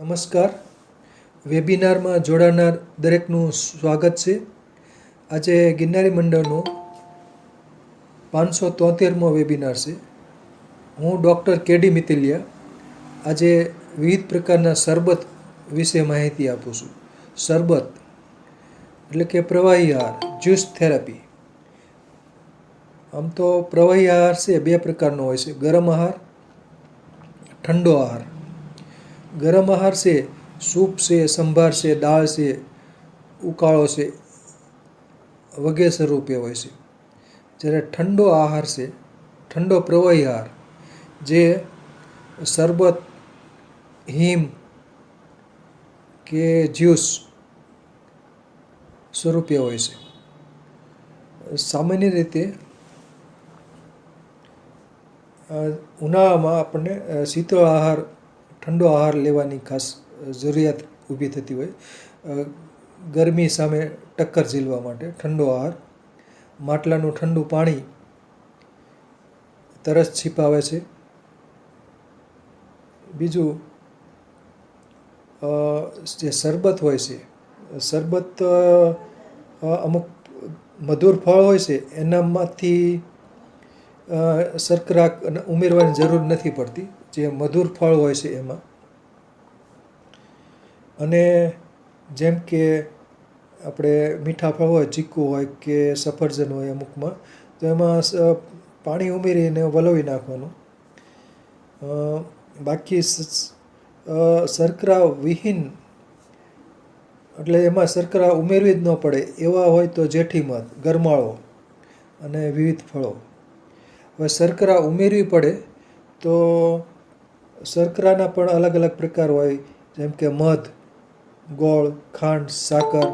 નમસ્કાર. વેબિનારમાં જોડાનાર દરેકનું સ્વાગત છે. આજે ગિરનારી મંડળનો 573મો વેબિનાર છે. હું ડૉક્ટર કે.ડી. મિત્તલિયા આજે વિવિધ પ્રકારના શરબત વિશે માહિતી આપું છું. શરબત એટલે કે પ્રવાહી આહાર, જ્યુસ થેરાપી. આમ તો પ્રવાહી આહાર છે બે પ્રકારનો હોય છે: ગરમ આહાર, ઠંડો આહાર. ગરમ આહાર છે સૂપ છે, સંભાર છે, દાળ છે, ઉકાળો છે વગેરે સ્વરૂપે હોય છે. જ્યારે ઠંડો આહાર છે, ઠંડો પ્રવાહી આહાર, જે શરબત, હિમ કે જ્યુસ સ્વરૂપે હોય છે. સામાન્ય રીતે ઉનાળામાં આપણને શીતળ આહાર, ઠંડો આહાર લેવાની ખાસ જરૂરિયાત ઊભી થતી હોય. ગરમી સામે ટક્કર ઝીલવા માટે ઠંડો આહાર. માટલાનું ઠંડુ પાણી તરસ છીપાવે છે. બીજું જે શરબત હોય છે, શરબત અમુક મધુર ફળ હોય છે એનામાંથી શર્કરા ઉમેરવાની જરૂર નથી પડતી, જે મધુર ફળ હોય છે એમાં. અને જેમ કે આપણે મીઠા ફળ હોય, ચીકુ હોય કે સફરજન હોય અમુકમાં, તો એમાં પાણી ઉમેરીને વલોવી નાખવાનું. બાકી શર્કરા વિહીન, એટલે એમાં શર્કરા ઉમેરવી જ ન પડે એવા હોય તો જેઠીમધ, ગરમાળો અને વિવિધ ફળો. હવે શર્કરા ઉમેરવી પડે તો શર્કરાના પણ અલગ અલગ પ્રકાર હોય, જેમ કે મધ, ગોળ, ખાંડ, સાકર,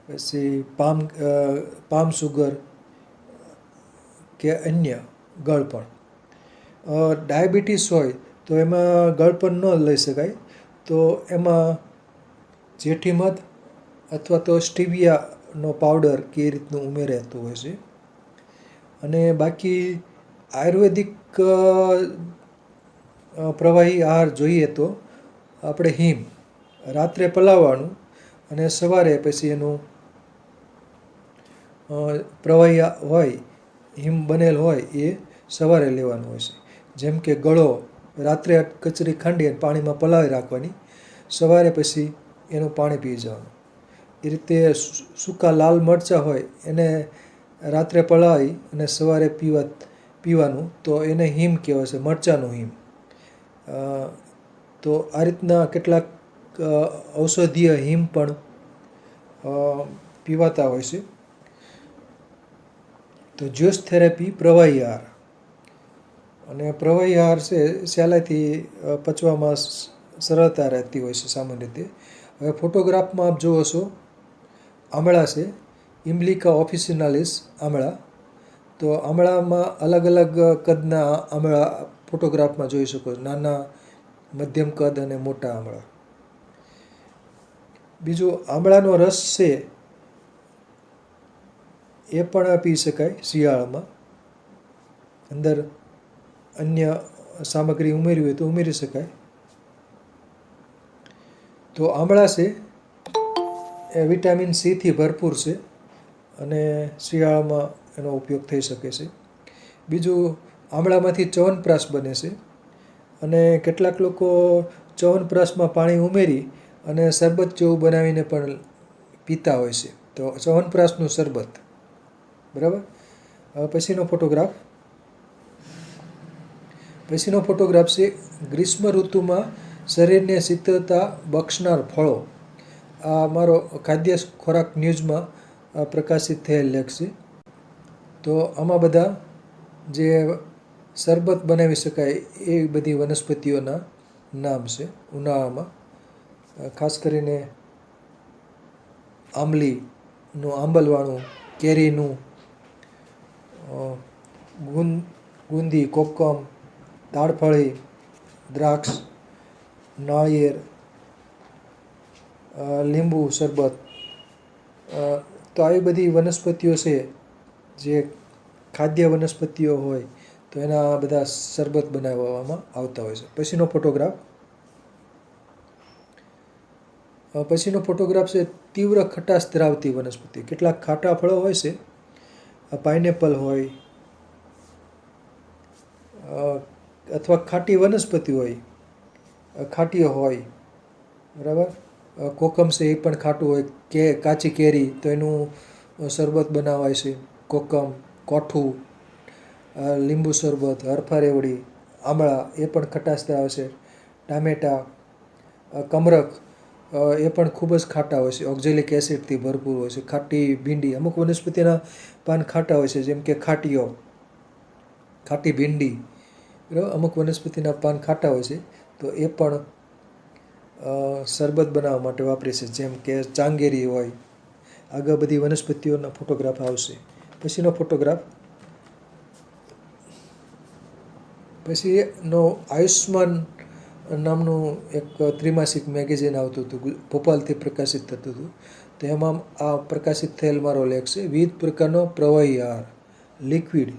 પછી પામ સુગર કે અન્ય ગળપણ. ડાયાબિટીસ હોય તો એમાં ગળપણ ન લઈ શકાય, તો એમાં જેઠીમધ અથવા તો સ્ટીવિયાનો પાવડર કે એ રીતનું ઉમેરાતું હોય છે. અને બાકી આયુર્વેદિક પ્રવાહી આહાર જોઈએ તો આપણે હિમ રાત્રે પલાવવાનું અને સવારે પછી એનું પ્રવાહી હોય, હિમ બનેલ હોય એ સવારે લેવાનું હોય છે. જેમ કે ગળો રાત્રે કચરી ખાંડી અને પાણીમાં પલાળી રાખવાની, સવારે પછી એનું પાણી પી જવાનું. એ રીતે સૂકા લાલ મરચાં હોય એને રાત્રે પલાળી અને સવારે પીવાનું, તો એને હિમ કહેવાય છે, મરચાંનું હિમ. તો આ રીતના કેટલાક ઔષધીય હિમ પણ પીવાતા હોય છે. તો જ્યુસ થેરાપી પ્રવાહી આહાર. અને પ્રવાહી આહાર છે સહેલાઈથી પચવામાં સરળતા રહેતી હોય છે સામાન્ય રીતે. હવે ફોટોગ્રાફમાં આપ જુઓ છો, આમળા છે, ઇમ્બ્લિકા ઓફિસિનાલિસ આમળા. તો આમળામાં અલગ અલગ કદના આમળા ફોટોગ્રાફમાં જોઈ શકો છો, નાના, મધ્યમ કદ અને મોટા આમળા. બીજું આમળાનો રસ છે એ પણ પી શકાય શિયાળામાં. અંદર અન્ય સામગ્રી ઉમેરવી હોય તો ઉમેરી શકાય. તો આમળા છે એ વિટામિન સીથી ભરપૂર છે અને શિયાળામાં એનો ઉપયોગ થઈ શકે છે. બીજું આમળામાંથી ચ્યવનપ્રાશ બને છે, અને કેટલાક લોકો ચ્યવનપ્રાશમાં પાણી ઉમેરી અને શરબત જેવું બનાવીને પણ પીતા હોય છે. તો ચ્યવનપ્રાશનું શરબત, બરાબર. હવે પછીનો ફોટોગ્રાફ છે ગ્રીષ્મ ઋતુમાં શરીરને શીતળતા બક્ષનાર ફળો. આ મારો ખાદ્ય ખોરાક ન્યૂઝમાં પ્રકાશિત થયેલ લેખ છે. તો આમાં બધા જે શરબત બનાવી શકાય એવી બધી વનસ્પતિઓના નામ છે. ઉનાળામાં ખાસ કરીને આંબલીનું આંબલવાળું, કેરીનું, ગુંદી, કોકમ, તાડફળી, દ્રાક્ષ, નાળિયેર, લીંબુ શરબત. તો આવી બધી વનસ્પતિઓ છે જે ખાદ્ય વનસ્પતિઓ હોય, તો એના બધા શરબત બનાવવામાં આવતા હોય છે. પછીનો ફોટોગ્રાફ પછીનો ફોટોગ્રાફ છે તીવ્ર ખટાશ ધરાવતી વનસ્પતિ. કેટલાક ખાટા ફળો હોય છે, પાઇનેપલ હોય અથવા ખાટી વનસ્પતિ હોય, ખાટીઓ હોય, બરાબર. કોકમ છે એ પણ ખાટું હોય, કાચી કેરી તો એનું શરબત બનાવાય છે. કોકમ, કોઠું, લીંબુ શરબત, હરફારેવડી, આમળા એ પણ ખટાશ ધરાવે છે. ટામેટાં, કમરક એ પણ ખૂબ જ ખાટા હોય છે, ઓક્ઝેલિક એસિડથી ભરપૂર હોય છે. ખાટી ભીંડી, અમુક વનસ્પતિના પાન ખાટા હોય છે, જેમ કે ખાટીઓ, ખાટી ભીંડી, બરાબર. અમુક વનસ્પતિના પાન ખાટા હોય છે, તો એ પણ શરબત બનાવવા માટે વાપરે છે, જેમ કે ચાંગેરી હોય. આગળ બધી વનસ્પતિઓના ફોટોગ્રાફ આવશે. પછીનો ફોટોગ્રાફ, પછીનો આયુષ્માન નામનું એક ત્રિમાસિક મેગેઝિન આવતું હતું, ભોપાલથી પ્રકાશિત થતું હતું. તો એમાં આ પ્રકાશિત થયેલ મારો લેખ છે, વિવિધ પ્રકારનો પ્રવાહી આહાર, લિક્વિડ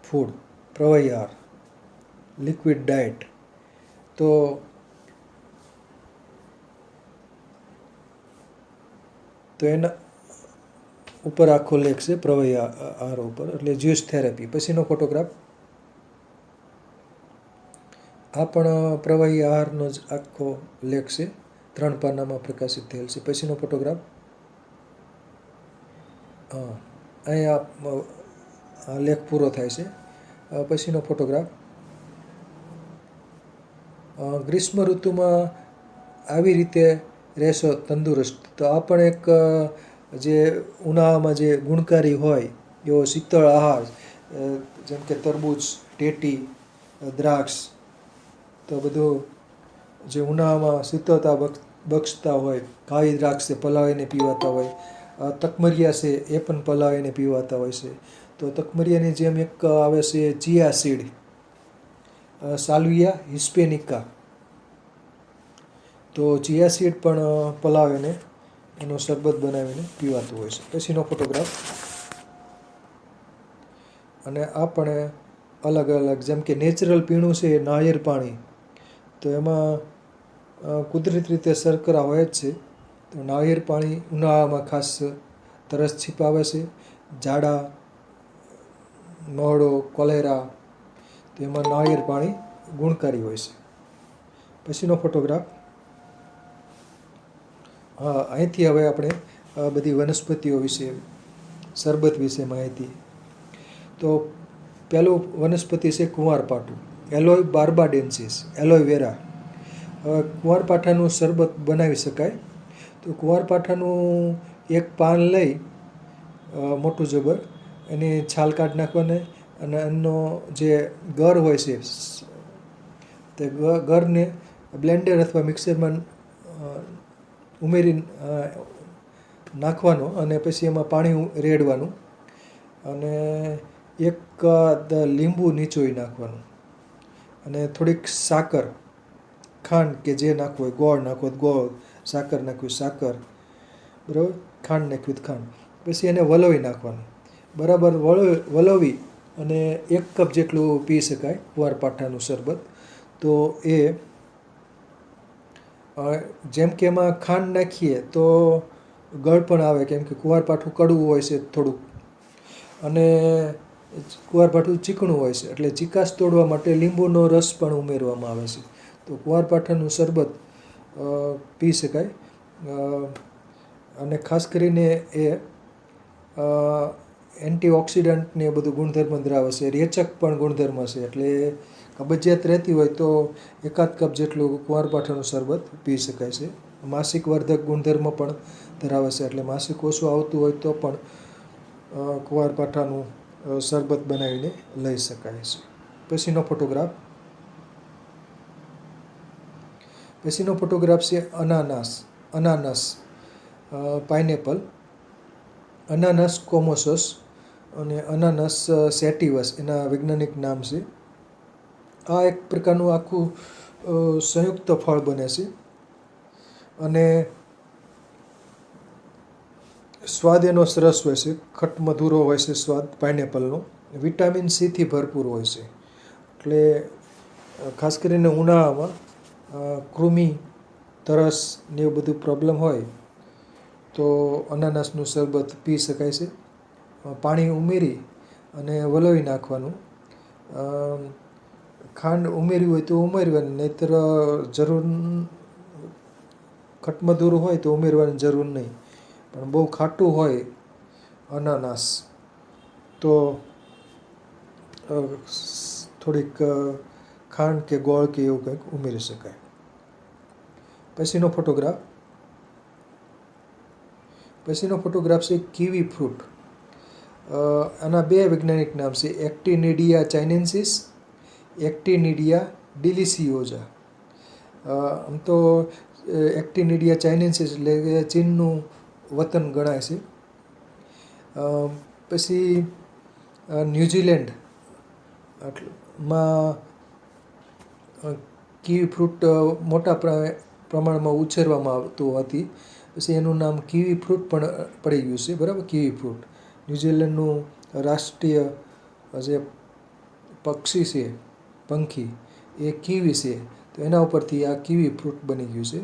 ફૂડ, પ્રવાહી આહાર, લિક્વિડ ડાયટ. તો એના ઉપર આખો લેખ છે પ્રવાહી આહાર ઉપર, એટલે જ્યુસ થેરાપી. પછીનો ફોટોગ્રાફ, આ પણ પ્રવાહી આહારનો જ આખો લેખ છે, 3 પાનામાં પ્રકાશિત થયેલ છે. પછીનો ફોટોગ્રાફ, અહીંયા લેખ પૂરો થાય છે. પછીનો ફોટોગ્રાફ, ગ્રીષ્મ ઋતુમાં આવી રીતે રહેશો તંદુરસ્ત. તો આ પણ એક જે ઉનાળામાં જે ગુણકારી હોય એવો શીતળ આહાર, જેમ કે તરબૂચ, ટેટી, દ્રાક્ષ, તો બધું જે ઉનાળામાં શીતળતા બક્ષતા હોય. કાળી દ્રાક્ષ પલાળીને પીવાતા હોય, તકમરિયા છે એ પણ પલાળીને પીવાતા હોય છે. તો તકમરિયાની જેમ એક આવે છે ચિયા સીડ, સાલ્વિયા હિસ્પેનિકા, તો ચિયા સીડ પણ પલાળીને એનો શરબત બનાવીને પીવાતું હોય છે. પછીનો ફોટોગ્રાફ, અને આ પણ અલગ અલગ, જેમ કે નેચરલ પીણું છે નાળિયેર પાણી, તો એમાં કુદરતી રીતે શર્કરા હોય જ છે. તો નાળિયેર પાણી ઉનાળામાં ખાસ તરસ છીપાવે છે. ઝાડા, મોઢો, કોલેરા, તો એમાં નાળિયેર પાણી ગુણકારી હોય છે. પછીનો ફોટોગ્રાફ, અહીંથી હવે આપણે બધી વનસ્પતિઓ વિશે, શરબત વિશે માહિતી. તો પહેલું વનસ્પતિ છે કુંવારપાઠું, એલોય બાર્બાડેન્સિસ, એલોવેરા. કુંવારપાઠાનું શરબત બનાવી શકાય. તો કુંવારપાઠાનું એક પાન લઈ, મોટું જબર, એની છાલ કાઢી નાખવાની, અને એનો જે ગર હોય છે તે ગરને બ્લેન્ડર અથવા મિક્સરમાં ઉમેરી નાખવાનો, અને પછી એમાં પાણી રેડવાનું, અને એક લીંબુ નીચોવી નાખવાનું, અને થોડીક સાકર, ખાંડ કે જે નાખવું હોય, ગોળ નાખવો હોય ગોળ, સાકર નાખવી સાકર, બરાબર, ખાંડ નાખવી તો ખાંડ. પછી એને વલોવી નાખવાનું, બરાબર વલોવી અને 1 કપ જેટલું પી શકાય કુંવારપાઠાનું શરબત. તો એ જેમ કે એમાં ખાંડ નાખીએ તો ગળ પણ આવે, કેમ કે કુંવારપાઠું કડવું હોય છે થોડુંક, અને કુંવારપાઠું ચીકણું હોય છે, એટલે ચીકાશ તોડવા માટે લીંબુનો રસ પણ ઉમેરવામાં આવે છે. તો કુંવારપાઠાનું શરબત પી શકાય. અને ખાસ કરીને એ એન્ટીઓક્સિડન્ટ ને એ બધું ગુણધર્મ ધરાવે છે, રેચક પણ ગુણધર્મ છે. એટલે કબજિયાત રહેતી હોય તો 1 કપ જેટલું કુંવારપાઠાનું શરબત પી શકાય છે. માસિક વર્ધક ગુણધર્મ પણ ધરાવે છે, એટલે માસિક ઓછું આવતું હોય તો પણ કુંવારપાઠાનું શરબત બનાવીને લઈ શકાય છે. પછીનો ફોટોગ્રાફ છે અનાનસ, પાઇનેપલ, અનાનસ કોમોસસ અને અનાનસ સેટિવસ એના વૈજ્ઞાનિક નામ છે. આ એક પ્રકારનું આખું સંયુક્ત ફળ બને છે, અને સ્વાદ એનો સરસ હોય છે, ખટમધુરો હોય છે સ્વાદ પાઇનેપલનો. વિટામિન સીથી ભરપૂર હોય છે, એટલે ખાસ કરીને ઉનાળામાં કૃમિ તરસ ને એવું બધું પ્રોબ્લેમ હોય તો અનાનસનું શરબત પી શકાય છે. પાણી ઉમેરી અને વલોવી નાખવાનું. ખાંડ ઉમેરવી હોય તો ઉમેરવાની, નહીંતર જરૂર ખટમધુરું હોય તો ઉમેરવાની જરૂર નહીં. પણ બહુ ખાટું હોય અનાનસ તો થોડીક ખાંડ કે ગોળ કે એવું કંઈક ઉમેરી શકાય. પછીનો ફોટોગ્રાફ છે કીવી ફ્રૂટ. આના બે વૈજ્ઞાનિક નામ છે, એક્ટિનિડિયા ચાઇનેન્સિસ, એક્ટિનિડિયા ડિલિસિયોઝા. આમ તો એક્ટિનિડિયા ચાઇનેન્સિસ એટલે કે ચીનનું વતન ગણાય છે. પછી ન્યૂઝીલેન્ડ માં કીવી ફ્રૂટ મોટા પ્રમાણમાં ઉછેરવામાં આવતું હતી. પછી એનું નામ કીવી ફ્રૂટ પણ પડી ગયું છે. બરાબર, કીવી ફ્રૂટ ન્યૂઝીલેન્ડનું રાષ્ટ્રીય જે પક્ષી છે, પંખી એ કીવી છે. તો એના ઉપરથી આ કીવી ફ્રૂટ બની ગયું છે.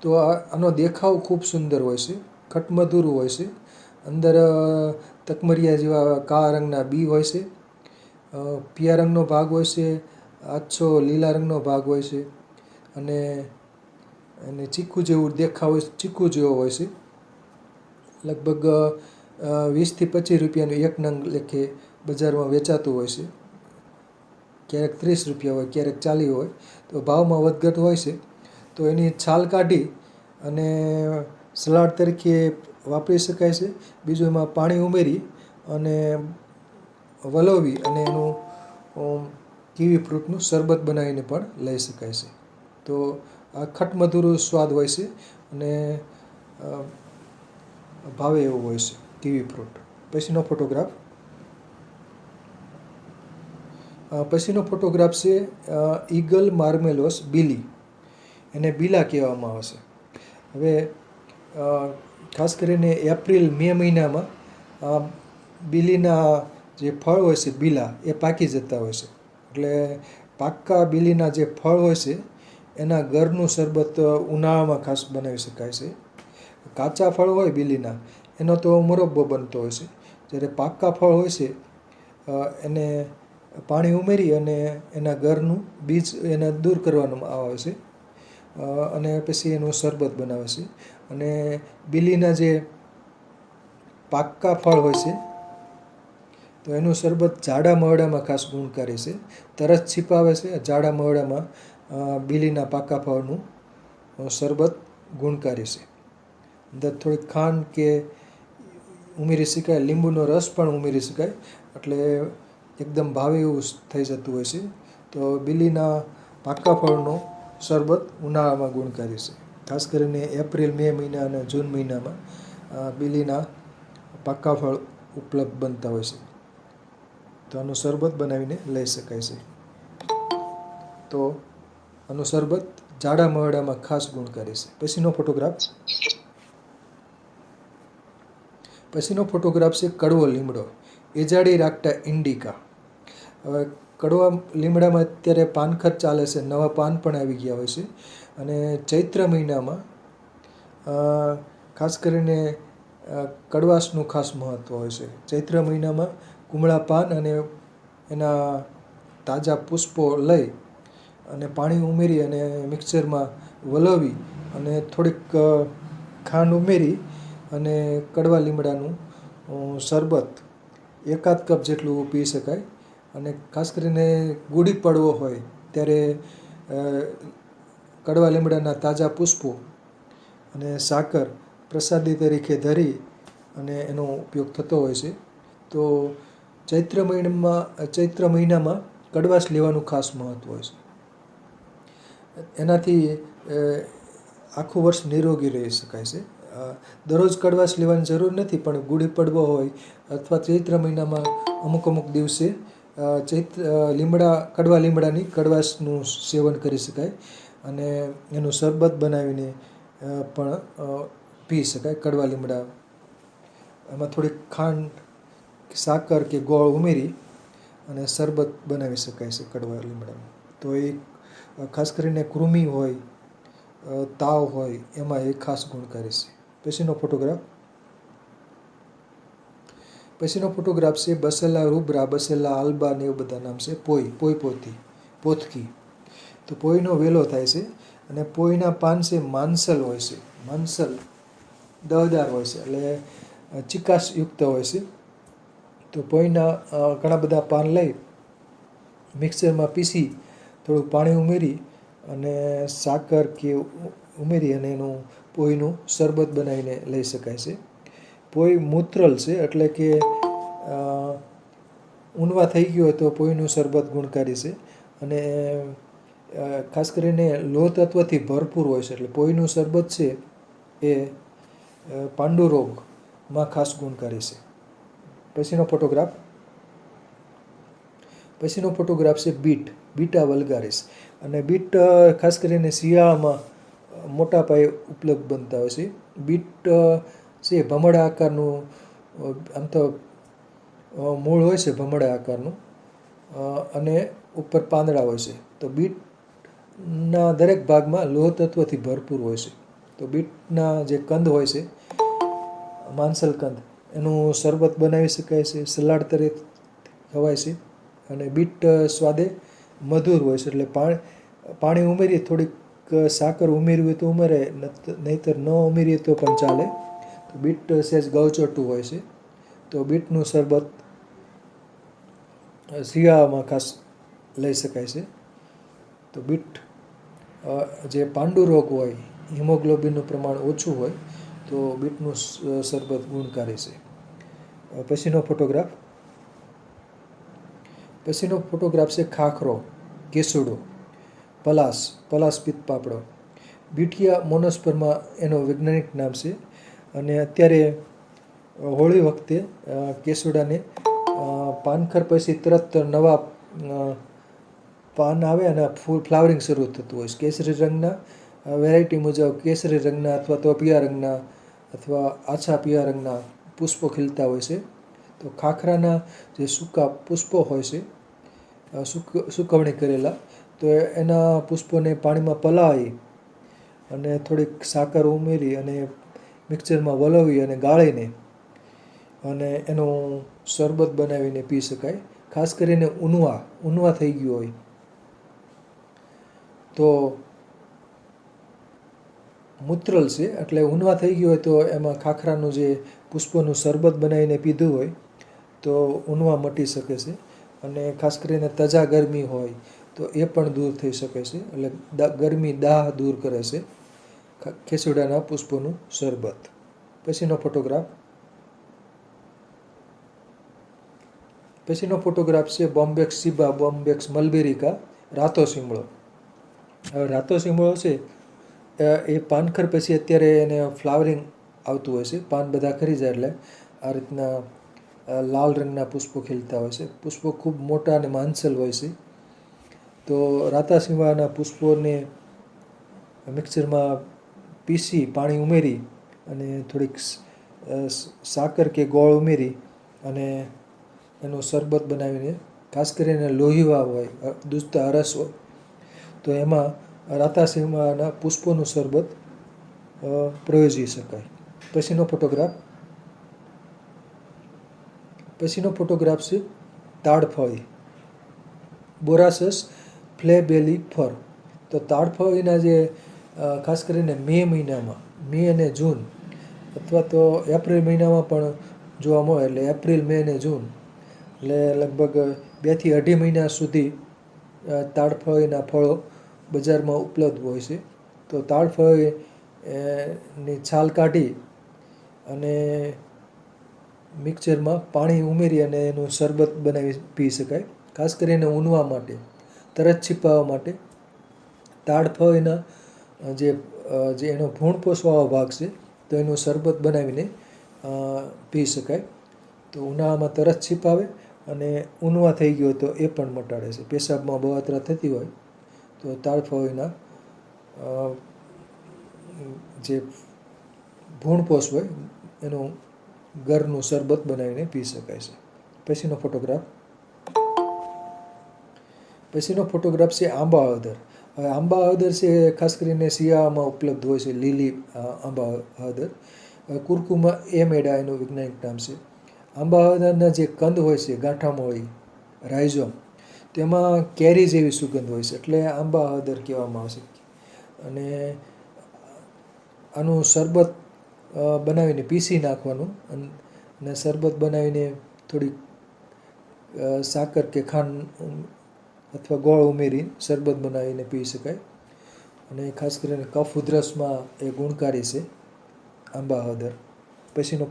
તો આનો દેખાવ ખૂબ સુંદર હોય છે, ખટમધુરું હોય છે. અંદર તકમરિયા જેવા કાળા રંગના બી હોય છે, પીળા રંગનો ભાગ હોય છે, આછો લીલા રંગનો ભાગ હોય છે, અને ચીકુ જેવું દેખાવ હોય, ચીકુ જેવો હોય છે. લગભગ 20 થી 25 રૂપિયાનું એક નંગ લેખે બજારમાં વેચાતું હોય છે. ક્યારેક 30 રૂપિયા હોય, ક્યારેક 40 હોય, તો ભાવમાં વધઘટ હોય છે. તો એની છાલ કાઢી અને સલાડ તરીકે વાપરી શકાય છે. બીજું એમાં પાણી ઉમેરી અને વલોવી અને એનું કીવી ફ્રૂટનું શરબત બનાવીને પણ લઈ શકાય છે. તો આ ખટમધુરું સ્વાદ હોય છે અને ભાવે એવું હોય છે કીવી ફ્રૂટ. પછીનો ફોટોગ્રાફ છે ઈગલ માર્મેલોસ બિલી. એને બીલા કહેવામાં આવે છે. હવે ખાસ કરીને એપ્રિલ-મે મહિનામાં બીલીના જે ફળ હોય છે, બીલા, એ પાકી જતા હોય છે. એટલે પાકા બીલીના જે ફળ હોય છે એના ગરનું શરબત ઉનાળામાં ખાસ બનાવી શકાય છે. કાચા ફળ હોય બીલીના એનો તો મુરબ્બો બનતો હોય છે. જ્યારે પાકા ફળ હોય છે એને પાણી ઉમેરી અને એના ગરનું બીજ એને દૂર કરવામાં આવે છે અને પછી એનું શરબત બનાવે છે. અને બીલીના જે પાકા ફળ હોય છે તો એનું શરબત જાડા મરડામાં ખાસ ગુણકારી છે. તરસ છીપાવે છે. જાડા મરડામાં બીલીના પાકા ફળનું શરબત ગુણકારી છે. અંદર થોડીક ખાંડ કે ઉમેરી શકાય, લીંબુનો રસ પણ ઉમેરી શકાય, એટલે એકદમ ભાવે એવું થઈ જતું હોય છે. તો બીલીના પાકા ફળનો શરબત ઉનાળામાં ગુણકારી છે. ખાસ કરીને એપ્રિલ-મે મહિના અને જૂન મહિનામાં બીલીના પાકા ફળ ઉપલબ્ધ બનતા હોય છે. તો આનું શરબત બનાવીને લઈ શકાય છે. તો આનું શરબત જાડા મરડામાં ખાસ ગુણકારી છે. પછીનો ફોટોગ્રાફ છે કડવો લીમડો, એજાડીરાક્ટા ઇન્ડિકા. હવે કડવા લીમડામાં અત્યારે પાનખર ચાલે છે, નવા પાન પણ આવી ગયા હોય છે. અને ચૈત્ર મહિનામાં ખાસ કરીને કડવાશનું ખાસ મહત્ત્વ હોય છે. ચૈત્ર મહિનામાં કુમળા પાન અને એના તાજા પુષ્પો લઈ અને પાણી ઉમેરી અને મિક્સરમાં વલોવી અને થોડીક ખાંડ ઉમેરી અને કડવા લીમડાનું શરબત 1/2 કપ જેટલું પી શકાય. અને ખાસ કરીને ગુડી પડવો હોય ત્યારે કડવા લીમડાના તાજા પુષ્પો અને સાકર પ્રસાદી તરીકે ધરી અને એનો ઉપયોગ થતો હોય છે. તો ચૈત્ર મહિનામાં કડવાશ લેવાનું ખાસ મહત્ત્વ હોય છે. એનાથી આખું વર્ષ નિરોગી રહી શકાય છે. દરરોજ કડવાશ લેવાની જરૂર નથી, પણ ગુડી પડવો હોય અથવા ચૈત્ર મહિનામાં અમુક દિવસે કડવા લીમડાની કડવાશનું સેવન કરી શકાય અને એનું શરબત બનાવીને પણ પી શકાય. કડવા લીમડા, એમાં થોડીક ખાંડ, સાકર કે ગોળ ઉમેરી અને શરબત બનાવી શકાય છે કડવા લીમડાનું. તો એ ખાસ કરીને કૃમિ હોય, તાવ હોય એમાં એ ખાસ ગુણકારી છે. પછીનો ફોટોગ્રાફ છે બસેલા રૂબ્રા, બસેલા આલ્બા ને એવું બધા નામ છે. પોથકી. તો પોઈનો વેલો થાય છે અને પોઈના પાન છે માંસલ હોય છે. માંસલ દળદાર હોય છે એટલે ચિકાસયુક્ત હોય છે. તો પોઈના ઘણા બધા પાન લઈ મિક્સરમાં પીસી થોડું પાણી ઉમેરી અને સાકર કે ઉમેરી અને એનું પોઈનું શરબત બનાવીને લઈ શકાય છે. પોઈ મૂત્રલ છે એટલે કે ઊનવા થઈ ગયો હોય તો પોઈનું શરબત ગુણકારી છે અને ખાસ કરીને લોહ તત્વથી ભરપૂર હોય છે એટલે પોઈનું શરબત છે એ પાંડુરોગમાં ખાસ ગુણકારી છે. પછીનો ફોટોગ્રાફ છે બીટા વલ્ગારિસ અને બીટ ખાસ કરીને શિયાળામાં મોટા પાયે ઉપલબ્ધ બનતા હોય છે. બીટ છે ભમરડા આકારનું, આમ તો મૂળ હોય છે ભમરડા આકારનું અને ઉપર પાંદડા હોય છે. તો બીટના દરેક ભાગમાં લોહ તત્વથી ભરપૂર હોય છે. તો બીટના જે કંદ હોય છે માંસલ કંદ એનું શરબત બનાવી શકાય છે, સલાડ તરીકે ખવાય છે અને બીટ સ્વાદે મધુર હોય છે એટલે પાણી ઉમેરી થોડીક સાકર ઉમેરવી હોય તો ઉમેરે, નહીંતર ન ઉમેરીએ તો પણ ચાલે. તો બીટ સહેજ ગળચોટું હોય છે. તો બીટનું શરબત શિયાળામાં ખાસ લઈ શકાય છે. તો બીટ જે પાંડુરોગ હોય, હિમોગ્લોબિનનું પ્રમાણ ઓછું હોય તો બીટનું શરબત ગુણકારી છે. પછીનો ફોટોગ્રાફ છે ખાખરો, કેસુડો, પલાસ પિત્તપાપડો. બીટિયા મોનોસ્પર્મા એનો વૈજ્ઞાનિક નામ છે અને અત્યારે હોળી વખતે કેસુડાને પાનખર પછી તરત નવા પાન આવે અને ફ્લાવરિંગ શરૂ થતું હોય છે. કેસરી રંગના વેરાયટી મુજબ કેસરી રંગના અથવા તો પીળા રંગના અથવા આછા પીળા રંગના પુષ્પો ખીલતા હોય છે. તો ખાખરાના જે સૂકા પુષ્પો હોય છે સુકવણી કરેલા, તો એના પુષ્પોને પાણીમાં પલાળી અને થોડીક સાકર ઉમેરી અને મિક્સરમાં વલોવી અને ગાળીને અને એનું શરબત બનાવીને પી શકાય. ખાસ કરીને ઊનવા થઈ ગયું હોય તો મૂત્રલ છે એટલે ઊનવા થઈ ગયું હોય તો એમાં ખાખરાનું જે પુષ્પોનું શરબત બનાવીને પીધું હોય તો ઊનવા મટી શકે છે અને ખાસ કરીને તજા ગરમી હોય તો એ પણ દૂર થઈ શકે છે. એટલે ગરમી દાહ દૂર કરે છે કેસુડાના પુષ્પોનું શરબત. પછીનો ફોટોગ્રાફ છે બોમ્બેક્સ સિબા, બોમ્બેક્સ મલબેરિકા, રાતો શીમળો. હવે રાતો શીમળો છે એ પાનખર પછી અત્યારે એને ફ્લાવરિંગ આવતું હોય છે. પાન બધા ખરી જાય એટલે આ રીતના લાલ રંગના પુષ્પો ખીલતા હોય છે. પુષ્પો ખૂબ મોટા અને માંસલ હોય છે. તો રાતા શીમળાના પુષ્પોને મિક્સરમાં પીસી પાણી ઉમેરી અને થોડીક સાકર કે ગોળ ઉમેરી અને એનું શરબત બનાવીને, ખાસ કરીને લોહીવા હોય, દુસતા અરસ હોય તો એમાં રાતા શીમળાના પુષ્પોનું શરબત પ્રયોજી શકાય. પછીનો ફોટોગ્રાફ છે તાડફળી, બોરાસસ ફ્લેબેલિફર. તો તાડફળીના જે ખાસ કરીને મે અને જૂન અથવા તો એપ્રિલ મહિનામાં પણ જોવા મળે. એટલે એપ્રિલ, મે અને જૂન એટલે લગભગ 2 થી 2.5 મહિના સુધી તાડફળીના ફળો બજારમાં ઉપલબ્ધ હોય છે. તો તાડફળી ની છાલ કાઢી અને મિક્સરમાં પાણી ઉમેરી અને એનું શરબત બનાવી પી શકાય. ખાસ કરીને ઊનવા માટે, તરસ છીપાવવા માટે તાડફળીના જે એનો ભૂણ પોષવાળો ભાગ છે તો એનું શરબત બનાવીને પી શકાય. તો ઉનાળામાં તરસ છીપાવે અને ઊનવા થઈ ગયો તો એ પણ મટાડે છે. પેશાબમાં બળતરા થતી હોય તો તાડફળીના જે ભૂણપોષ હોય એનું ગરનું શરબત બનાવીને પી શકાય છે. પછીનો ફોટોગ્રાફ છે આંબા હળદર. હવે આંબા હળદર છે એ ખાસ કરીને શિયાળામાં ઉપલબ્ધ હોય છે, લીલી આંબા હળદર. કુરકુમા એમેડા એનું વૈજ્ઞાનિક નામ છે. આંબા હળદરના જે કંદ હોય છે, ગાંઠામોળી, રાઇઝોમ, તેમાં કેરી જેવી સુગંધ હોય છે, એટલે આંબા હળદર કહેવામાં આવે છે. અને આનું શરબત બનાવીને પીસી નાખવાનું અને શરબત બનાવીને થોડીક સાકર કે ખાંડ અથવા ગોળ ઉમેરી શરબત બનાવીને પી શકાય. અને ખાસ કરીને કફ ઉધરસમાં એ ગુણકારી છે આંબા હળદર. પછીનો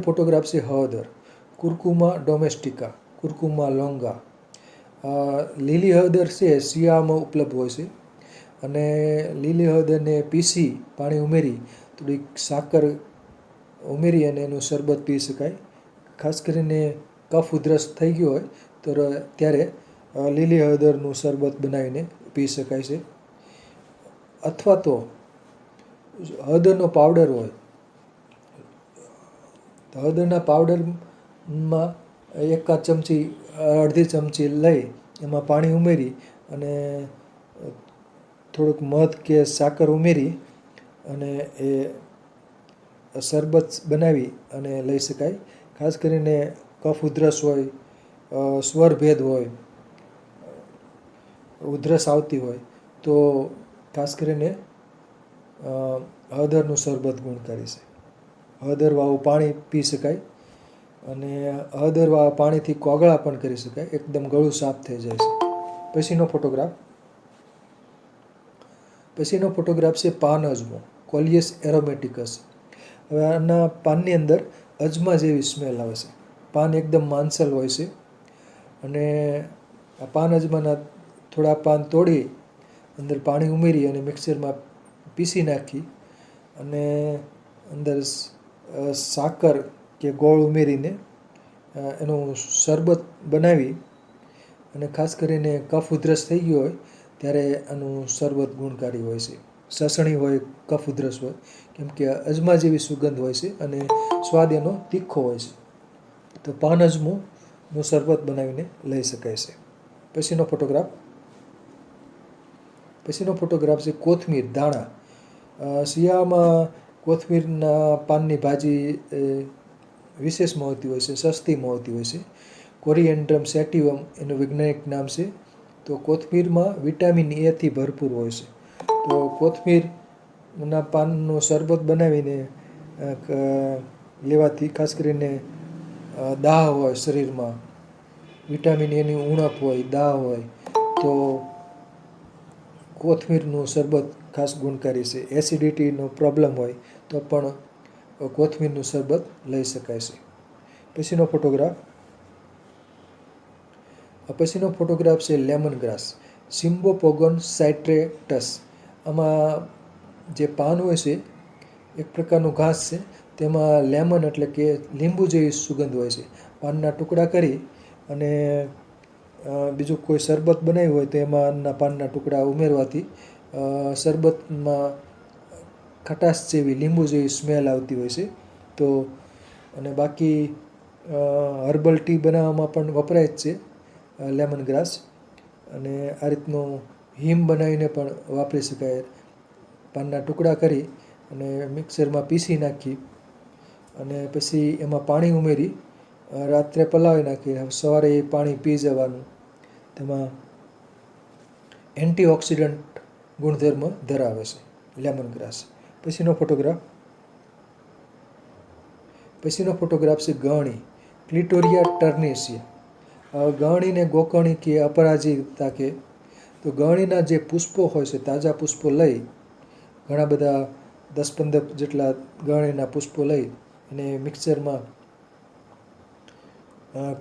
ફોટોગ્રાફ છે હળદર, કુરકુમા ડોમેસ્ટિકા, કુરકુમા લોંગા. લીલી હળદર છે શિયાળામાં ઉપલબ્ધ હોય છે, અને લીલી હળદરને પીસી પાણી ઉમેરી થોડીક સાકર ઉમેરી અને એનું શરબત પી શકાય. ખાસ કરીને કફ ઉધરસ થઈ ગયો હોય તો ત્યારે લીલી હળદરનું શરબત બનાવીને પી શકાય છે. અથવા તો હળદરનો પાવડર હોય તો હળદરના પાવડરમાં એકાદ ચમચી, અડધી ચમચી લઈ એમાં પાણી ઉમેરી અને થોડુંક મધ કે સાકર ઉમેરી અને એ શરબત બનાવી અને લઈ શકાય. ખાસ કરીને કફ ઉધરસ હોય, સ્વરભેદ હોય, ઉધરસ આવતી હોય તો ખાસ કરીને હળદરનું શરબત ગુણકારી છે. હળદરવાળું પાણી પી શકાય અને હળદરવાળા પાણીથી કોગળા પણ કરી શકાય, એકદમ ગળું સાફ થઈ જાય છે. પછીનો ફોટોગ્રાફ છે પાન અજમો, કોલિયસ એરોમેટિકસ. હવે આના પાનની અંદર અજમા જેવી સ્મેલ આવે છે. પાન એકદમ માંસલ હોય છે અને આ પાન અજમાના થોડા પાન તોડી અંદર પાણી ઉમેરી અને મિક્સરમાં પીસી નાખી અને અંદર સાકર કે ગોળ ઉમેરીને એનું શરબત બનાવી અને ખાસ કરીને કફ ઉધરસ થઈ ગયો હોય ત્યારે આનું શરબત ગુણકારી હોય છે. સસણી હોય, કફ ઉધરસ હોય, કેમ કે અજમા જેવી સુગંધ હોય છે અને સ્વાદ એનો તીખો હોય છે. તો પાન અજમોનું શરબત બનાવીને લઈ શકાય છે. પછીનો ફોટોગ્રાફ છે કોથમીર, ધાણા. શિયાળામાં કોથમીરના પાનની ભાજી વિશેષ મળતી હોય છે, સસ્તી મળતી હોય છે. કોરિએન્ડ્રમ સેટિવમ એનું વૈજ્ઞાનિક નામ છે. તો કોથમીરમાં વિટામિન એથી ભરપૂર હોય છે. તો કોથમીરના પાનનું શરબત બનાવીને લેવાથી ખાસ કરીને દાહ હોય શરીરમાં, વિટામિન એની ઉણપ હોય, દાહ હોય તો કોથમીરનું શરબત ખાસ ગુણકારી છે. એસિડિટીનો પ્રોબ્લેમ હોય તો પણ કોથમીરનું શરબત લઈ શકાય છે. પછીનો ફોટોગ્રાફ છે લેમન ગ્રાસ, સિમ્બોપોગન સાઇટ્રેટસ. આમાં જે પાન હોય છે એક પ્રકારનું ઘાસ છે, તેમાં લેમન એટલે કે લીંબુ જેવી સુગંધ હોય છે. પાનના ટુકડા કરી અને બીજું કોઈ શરબત બનાવ્યું હોય તો એમાં પાનના ટુકડા ઉમેરવાથી શરબતમાં ખટાશ જેવી, લીંબુ જેવી સ્મેલ આવતી હોય છે. તો અને બાકી હર્બલ ટી બનાવવામાં પણ વપરાય જ છે લેમન ગ્રાસ. અને આ રીતનું હિમ બનાવીને પણ વાપરી શકાય. પાનના ટુકડા કરી અને મિક્સરમાં પીસી નાખી અને પછી એમાં પાણી ઉમેરી રાત્રે પલાળી નાખી સવારે એ પાણી પી જવાનું. તેમાં એન્ટીઓક્સિડન્ટ ગુણધર્મ ધરાવે છે લેમન ગ્રાસ. પછીનો ફોટોગ્રાફ છે ગળણી, ક્લિટોરિયા ટર્નેસિયા. ગળણીને ગોકર્ણી કે અપરાજિતા કે. તો ગળણીના જે પુષ્પો હોય છે, તાજા પુષ્પો લઈ, ઘણા બધા 10-15 જેટલા ગળણીના પુષ્પો લઈ અને મિક્સરમાં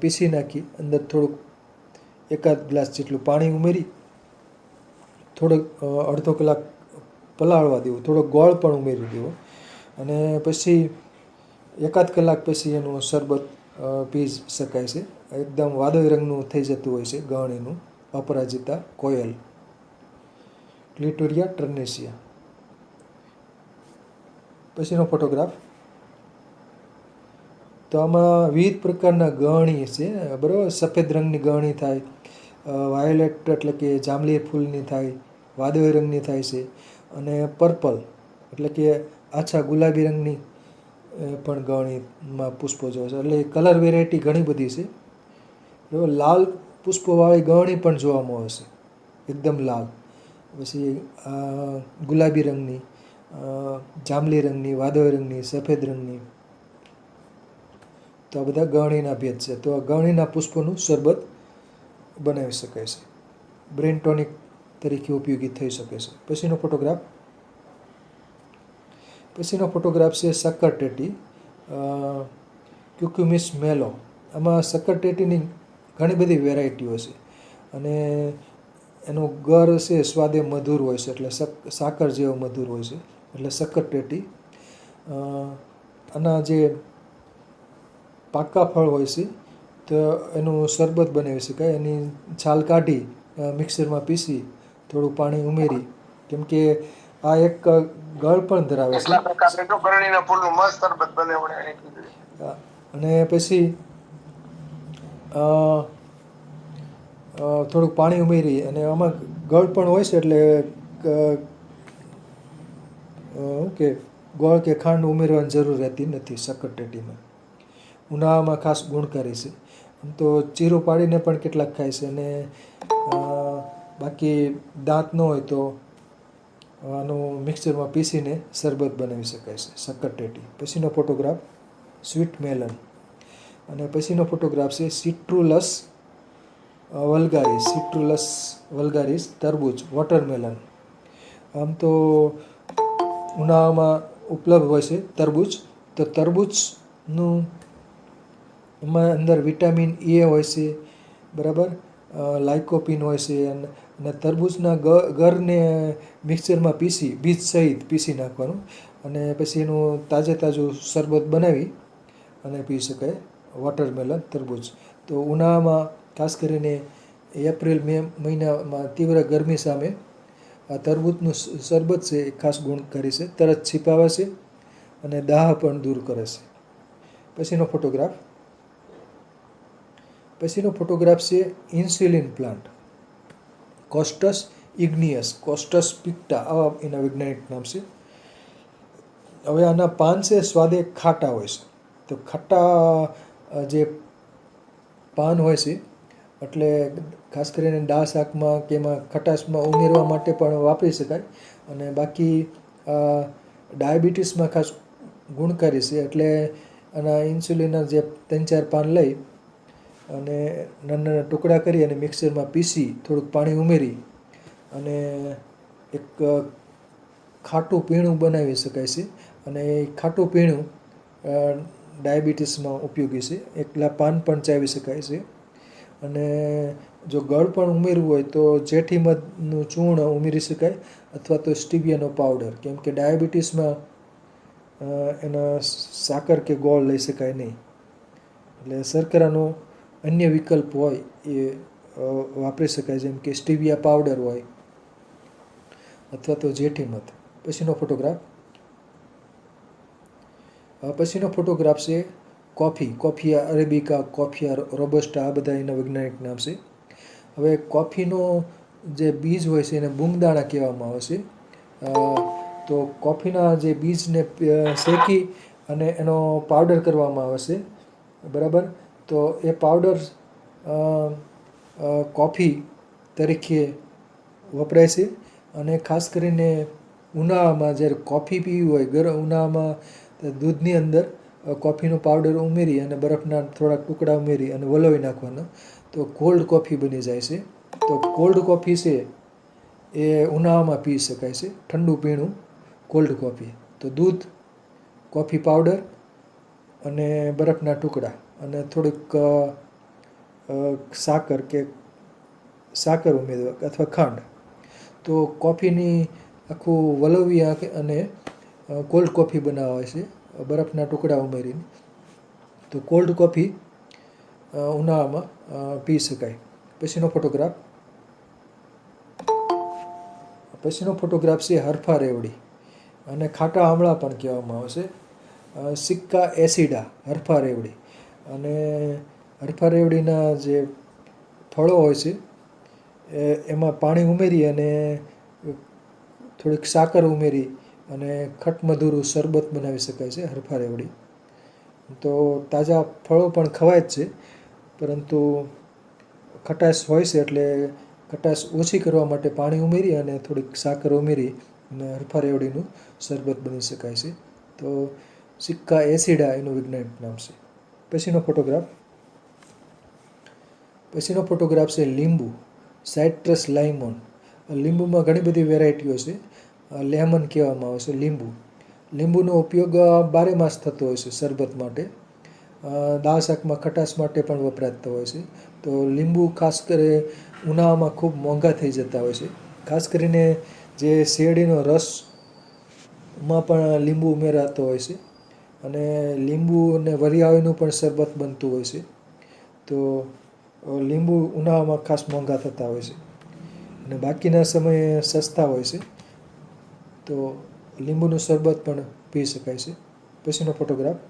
પીસી નાખી અંદર થોડુંક એકાદ ગ્લાસ જેટલું પાણી ઉમેરી થોડોક અડધો કલાક પલાળવા દેવું, થોડોક ગોળ પણ ઉમેરી દેવો અને પછી એકાદ કલાક પછી એનું શરબત પી શકાય છે. એકદમ વાદળી રંગનું થઈ જતું હોય છે ગળણીનું, અપરાજિતા કોયલ, ક્લિટોરિયા ટર્નેસિયા. પછીનો ફોટોગ્રાફ. તો આમાં વિવિધ પ્રકારના ગળણી છે, બરાબર. સફેદ રંગની ગળણી થાય, વાયોલેટ એટલે કે જાંબલી ફૂલની થાય, વાદળી રંગની થાય છે, અને પર્પલ એટલે કે આછા ગુલાબી રંગની પણ ગવણીમાં પુષ્પો જોવા છે. એટલે કલર વેરાયટી ઘણી બધી છે. લાલ પુષ્પોવાળી ગવણી પણ જોવા મળે છે, એકદમ લાલ. પછી ગુલાબી રંગની, જાંબલી રંગની, વાદળી રંગની, સફેદ રંગની. તો આ બધા ગવણીના ભેદ છે. તો આ ગવણીના પુષ્પોનું શરબત બનાવી શકાય છે, બ્રેન ટોનિક તરીકે ઉપયોગી થઈ શકે છે. પછીનો ફોટોગ્રાફ છે શક્કરટેટી, ક્યુક્યુમિસ મેલો. આમાં શક્કરટેટીની ઘણી બધી વેરાયટીઓ છે, અને એનું ગર છે સ્વાદે મધુર હોય છે, એટલે સાકર જેવો મધુર હોય છે, એટલે શક્કરટેટી. આના જે પાકા ફળ હોય છે તો એનું શરબત બનાવી શકાય. એની છાલ કાઢી મિક્સરમાં પીસી થોડું પાણી ઉમેરી, કેમ કે આ એક ગળ પણ ધરાવે છે. અને પછી થોડુંક પાણી ઉમેરી, અને આમાં ગળ પણ હોય છે, એટલે કે ગોળ કે ખાંડ ઉમેરવાની જરૂર રહેતી નથી શક્કરટેટીમાં. ઉનાળામાં ખાસ ગુણકારી છે. આમ તો ચીરું પાડીને પણ કેટલાક ખાય છે, અને બાકી દાંત ન હોય તો આનું મિક્સરમાં પીસીને શરબત બનાવી શકાય છે, શક્કરટેટી. પછીનો ફોટોગ્રાફ સ્વીટ મેલન, અને પછીનો ફોટોગ્રાફ છે સિટ્રુલસ વલ્ગારીસ, તરબૂચ, વોટરમેલન. આમ તો ઉનાળામાં ઉપલબ્ધ હોય છે તરબૂચ. તો તરબૂચનું એમાં અંદર વિટામિન એ હોય છે, બરાબર, લાઇકોપિન હોય છે, અને તરબૂચના ગરને મિક્સરમાં પીસી, બીજ સહિત પીસી નાખવાનું, અને પછી એનું તાજું શરબત બનાવી અને પી શકાય, વોટરમેલન, તરબૂચ. તો ઉનાળામાં ખાસ કરીને એપ્રિલ મે મહિનામાં તીવ્ર ગરમી સામે આ તરબૂચનું શરબત છે એ ખાસ ગુણકારી છે, તરત છીપાવે છે, અને દાહ પણ દૂર કરે છે. પછીનો ફોટોગ્રાફ છે ઇન્સ્યુલિન પ્લાન્ટ, કોસ્ટસ ઇગ્નિયસ, કોસ્ટસ પિક્ટા, આવા એના વૈજ્ઞાનિક નામ છે. હવે આના પાન છે સ્વાદે ખાટા હોય છે. તો ખાટા જે પાન હોય છે, એટલે ખાસ કરીને દાળ શાકમાં કે એમાં ખટાશમાં ઉમેરવા માટે પણ વાપરી શકાય, અને બાકી ડાયાબિટીસમાં ખાસ ગુણકારી છે. એટલે આના ઇન્સ્યુલિનના જે 3-4 પાન લઈ અને નાના ટુકડા કરી અને મિક્સરમાં પીસી થોડુંક પાણી ઉમેરી અને એક ખાટું પીણું બનાવી શકાય છે. અને એ ખાટું પીણું ડાયાબિટીસમાં ઉપયોગી છે. એકલા પાન પણ ચાવી શકાય છે. અને જો ગળ પણ ઉમેરવું હોય તો જેઠીમધનું ચૂર્ણ ઉમેરી શકાય, અથવા તો સ્ટીવિયાનો પાવડર, કેમ કે ડાયાબિટીસમાં એના સાકર કે ગોળ લઈ શકાય નહીં. એટલે શર્કરાનો અન્ય વિકલ્પ હોય એ વાપરી શકાય, જેમ કે સ્ટીવિયા પાવડર હોય, અથવા તો જેઠીમધ. પછીનો ફોટોગ્રાફ છે કોફિયા અરેબિકા, કોફિયા રોબસ્ટા, આ બધા એના વૈજ્ઞાનિક નામ છે. હવે કોફીનો જે બીજ હોય છે એને બૂંગદાણા કહેવામાં આવે છે. તો કોફીના જે બીજને શેકી અને એનો પાવડર કરવામાં આવે છે, બરાબર. તો એ પાવડર કોફી તરીકે વપરાય છે. અને ખાસ કરીને ઉનાળામાં જ્યારે કોફી પીવી હોય, ઉનાળામાં દૂધની અંદર કોફીનો પાવડર ઉમેરી અને બરફના થોડાક ટુકડા ઉમેરી અને વલોવી નાખવાનો, તો કોલ્ડ કોફી બની જાય છે. તો કોલ્ડ કોફી છે એ ઉનાળામાં પી શકાય છે, ઠંડુ પીણું કોલ્ડ કોફી. તો દૂધ, કોફી પાવડર અને બરફના ટુકડા અને થોડીક સાકર ઉમેરવા અથવા ખાંડ. તો કોફીની આખું વલોવી અને કોલ્ડ કોફી બનાવાય છે, બરફના ટુકડા ઉમેરીને. તો કોલ્ડ કોફી ઉનાળામાં પી શકાય. પછીનો ફોટોગ્રાફ છે હરફા રેવડી, અને ખાટા આમળા પણ કહેવામાં આવે છે, સિક્કા એસિડા, હરફા રેવડી. અને હરફા રેવડીના જે ફળો હોય છે એમાં પાણી ઉમેરી અને થોડીક સાકર ઉમેરી અને ખટમધુરું શરબત બનાવી શકાય છે હરફા રેવડી. તો તાજા ફળો પણ ખવાય જ છે, પરંતુ ખટાશ હોય છે એટલે ખટાશ ઓછી કરવા માટે પાણી ઉમેરી અને થોડીક સાકર ઉમેરી અને હરફા રેવડીનું શરબત બની શકાય છે. તો સિક્કા એસિડા એનું વૈજ્ઞાનિક નામ છે. પછીનો ફોટોગ્રાફ છે લીંબુ, સાઇટ્રસ લાઇમોન. લીંબુમાં ઘણી બધી વેરાયટીઓ છે. લેમન કહેવામાં આવે છે લીંબુ. લીંબુનો ઉપયોગ બારે માસ થતો હોય છે શરબત માટે. દાળ શાકમાં ખટાશ માટે પણ વપરાતા હોય છે. તો લીંબુ ખાસ કરી ઉનાળામાં ખૂબ મોંઘા થઈ જતા હોય છે. ખાસ કરીને જે શેરડીનો રસમાં પણ લીંબુ ઉમેરાતો હોય છે અને લીંબુ અને વરિયાળીનું પણ શરબત બનતું હોય છે. તો લીંબુ ઉનાળામાં ખાસ મોંઘા થતા હોય છે અને બાકીના સમયે સસ્તા હોય છે. તો લીંબુનું શરબત પણ પી શકાય છે. પછીનો ફોટોગ્રાફ.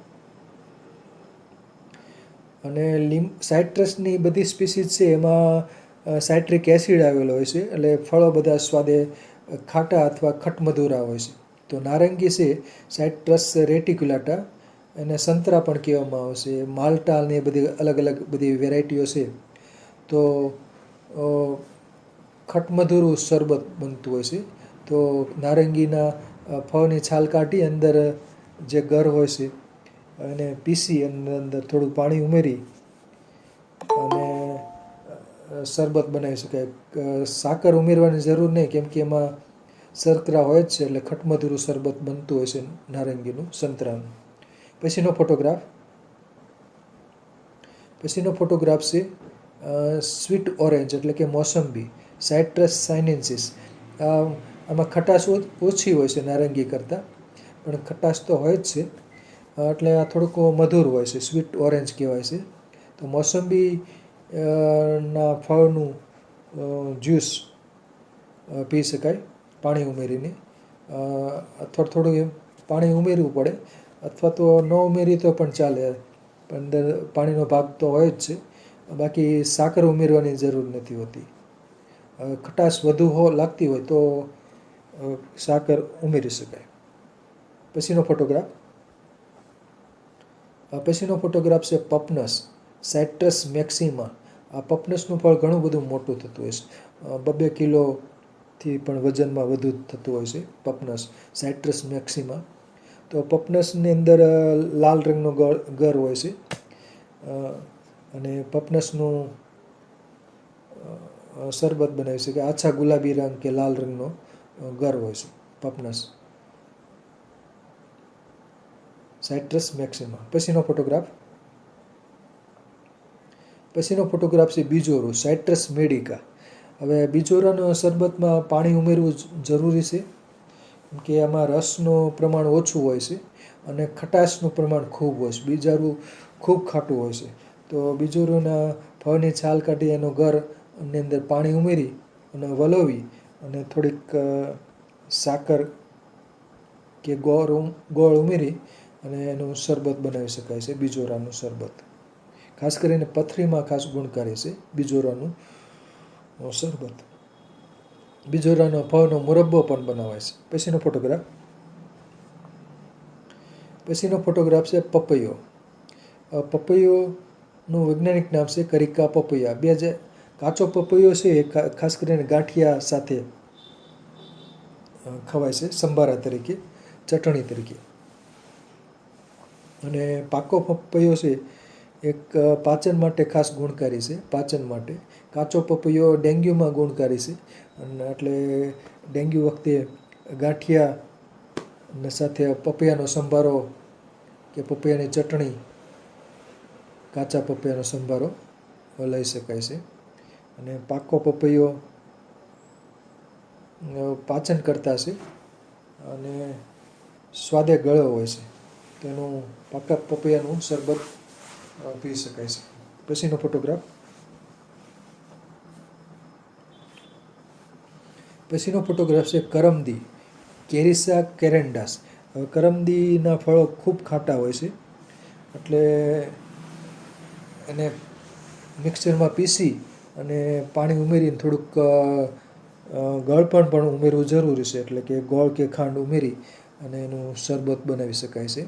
અને સાઇટ્રસની બધી સ્પીસીસ છે એમાં સાઇટ્રિક એસિડ આવેલો હોય છે, એટલે ફળો બધા સ્વાદે ખાટા અથવા ખટમધુરા હોય છે. તો નારંગી છે સાઇટ્રસ રેટિક્યુલાટા, એને સંતરા પણ કહેવામાં આવે છે. માલ્ટા ને એ બધી અલગ અલગ બધી વેરાયટીઓ છે. તો ખટમધુરું શરબત બનતું હોય છે. તો નારંગીના ફળની છાલ કાઢી અંદર જે ગર હોય છે એને પીસી અને અંદર થોડું પાણી ઉમેરી અને શરબત બનાવી શકાય. સાકર ઉમેરવાની જરૂર નહીં, કેમ કે એમાં શર્કરા હોય જ છે, એટલે ખટમધુરું શરબત બનતું હોય છે નારંગીનું, સંતરાનું. પછીનો ફોટોગ્રાફ છે સ્વીટ ઓરેન્જ એટલે કે મોસંબી, સાઇટ્રસ સાઇનેન્સિસ. આમાં ખટાશ ઓછી હોય છે નારંગી કરતાં, પણ ખટાશ તો હોય જ છે, એટલે આ થોડુંક મધુર હોય છે, સ્વીટ ઓરેન્જ કહેવાય છે. તો મોસંબી ના ફળનું જ્યુસ પી શકાય પાણી ઉમેરીને. થોડું પાણી ઉમેરવું પડે, અથવા તો ન ઉમેરીએ તો પણ ચાલે, અંદર પાણીનો ભાગ તો હોય જ છે. બાકી સાકર ઉમેરવાની જરૂર નથી હોતી. ખટાશ વધુ લાગતી હોય તો સાકર ઉમેરી શકાય. પછીનો ફોટોગ્રાફ છે પપનસ, સાઇટ્રસ મેક્સિમા. આ પપનસનું ફળ ઘણું બધું મોટું થતું હોય છે, 2 કિલોથી પણ વજનમાં વધુ થતું હોય છે પપનસ, સાઇટ્રસ મેક્સિમા. તો પપનસની અંદર લાલ રંગનો ગર હોય છે અને પપનસનું શરબત બનાવી શકાય. આછા ગુલાબી રંગ કે લાલ રંગનો ગર હોય છે પપનસ, સાઇટ્રસ મેક્સિમા. પછીનો ફોટોગ્રાફ છે બીજોરું, સાઇટ્રસ મેડિકા. હવે બીજોરાનો શરબતમાં પાણી ઉમેરવું જરૂરી છે, કે આમાં રસનું પ્રમાણ ઓછું હોય છે અને ખટાશનું પ્રમાણ ખૂબ હોય છે. બીજારું ખૂબ ખાટું હોય છે. તો બીજોરાના ફળની છાલ કાઢી એનો ગરની અંદર પાણી ઉમેરી અને વલોવી અને થોડીક સાકર કે ગોળ ઉમેરી અને એનું શરબત બનાવી શકાય છે, બીજોરાનું શરબત. ખાસ કરીને પથરીમાં ખાસ ગુણકારી છે બીજોરાનું શરબત. બીજોરાનો ફળનો મુરબ્બો પણ બનાવાય છે. પછીનો ફોટોગ્રાફ છે પપૈયો. પપૈયોનું વૈજ્ઞાનિક નામ છે કરિકા પપૈયા. કાચો પપૈયો છે એ ખાસ કરીને ગાંઠિયા સાથે ખવાય છે, સંભારા તરીકે, ચટણી તરીકે. અને પાકો પપૈયો છે એક પાચન માટે ખાસ ગુણકારી છે, પાચન માટે. કાચો પપૈયો ડેન્ગ્યુમાં ગુણકારી છે, અને એટલે ડેન્ગ્યુ વખતે ગાંઠિયા સાથે પપૈયાનો સંભારો કે પપૈયાની ચટણી, કાચા પપૈયાનો સંભારો લઈ શકાય છે. અને પાકો પપૈયો પાચન કરતા છે અને સ્વાદે ગળ્યો હોય છે, તેનું પાકા પપૈયાનું શરબત પી શકાય છે. પછીનો ફોટોગ્રાફ છે કરમદી, કેરિસા કેરેન્ડાસ. હવે કરમદીના ફળો ખૂબ ખાટા હોય છે, એટલે એને મિક્સરમાં પીસી અને પાણી ઉમેરીને થોડુંક ગળપણ પણ ઉમેરવું જરૂરી છે, એટલે કે ગોળ કે ખાંડ ઉમેરી અને એનું શરબત બનાવી શકાય છે.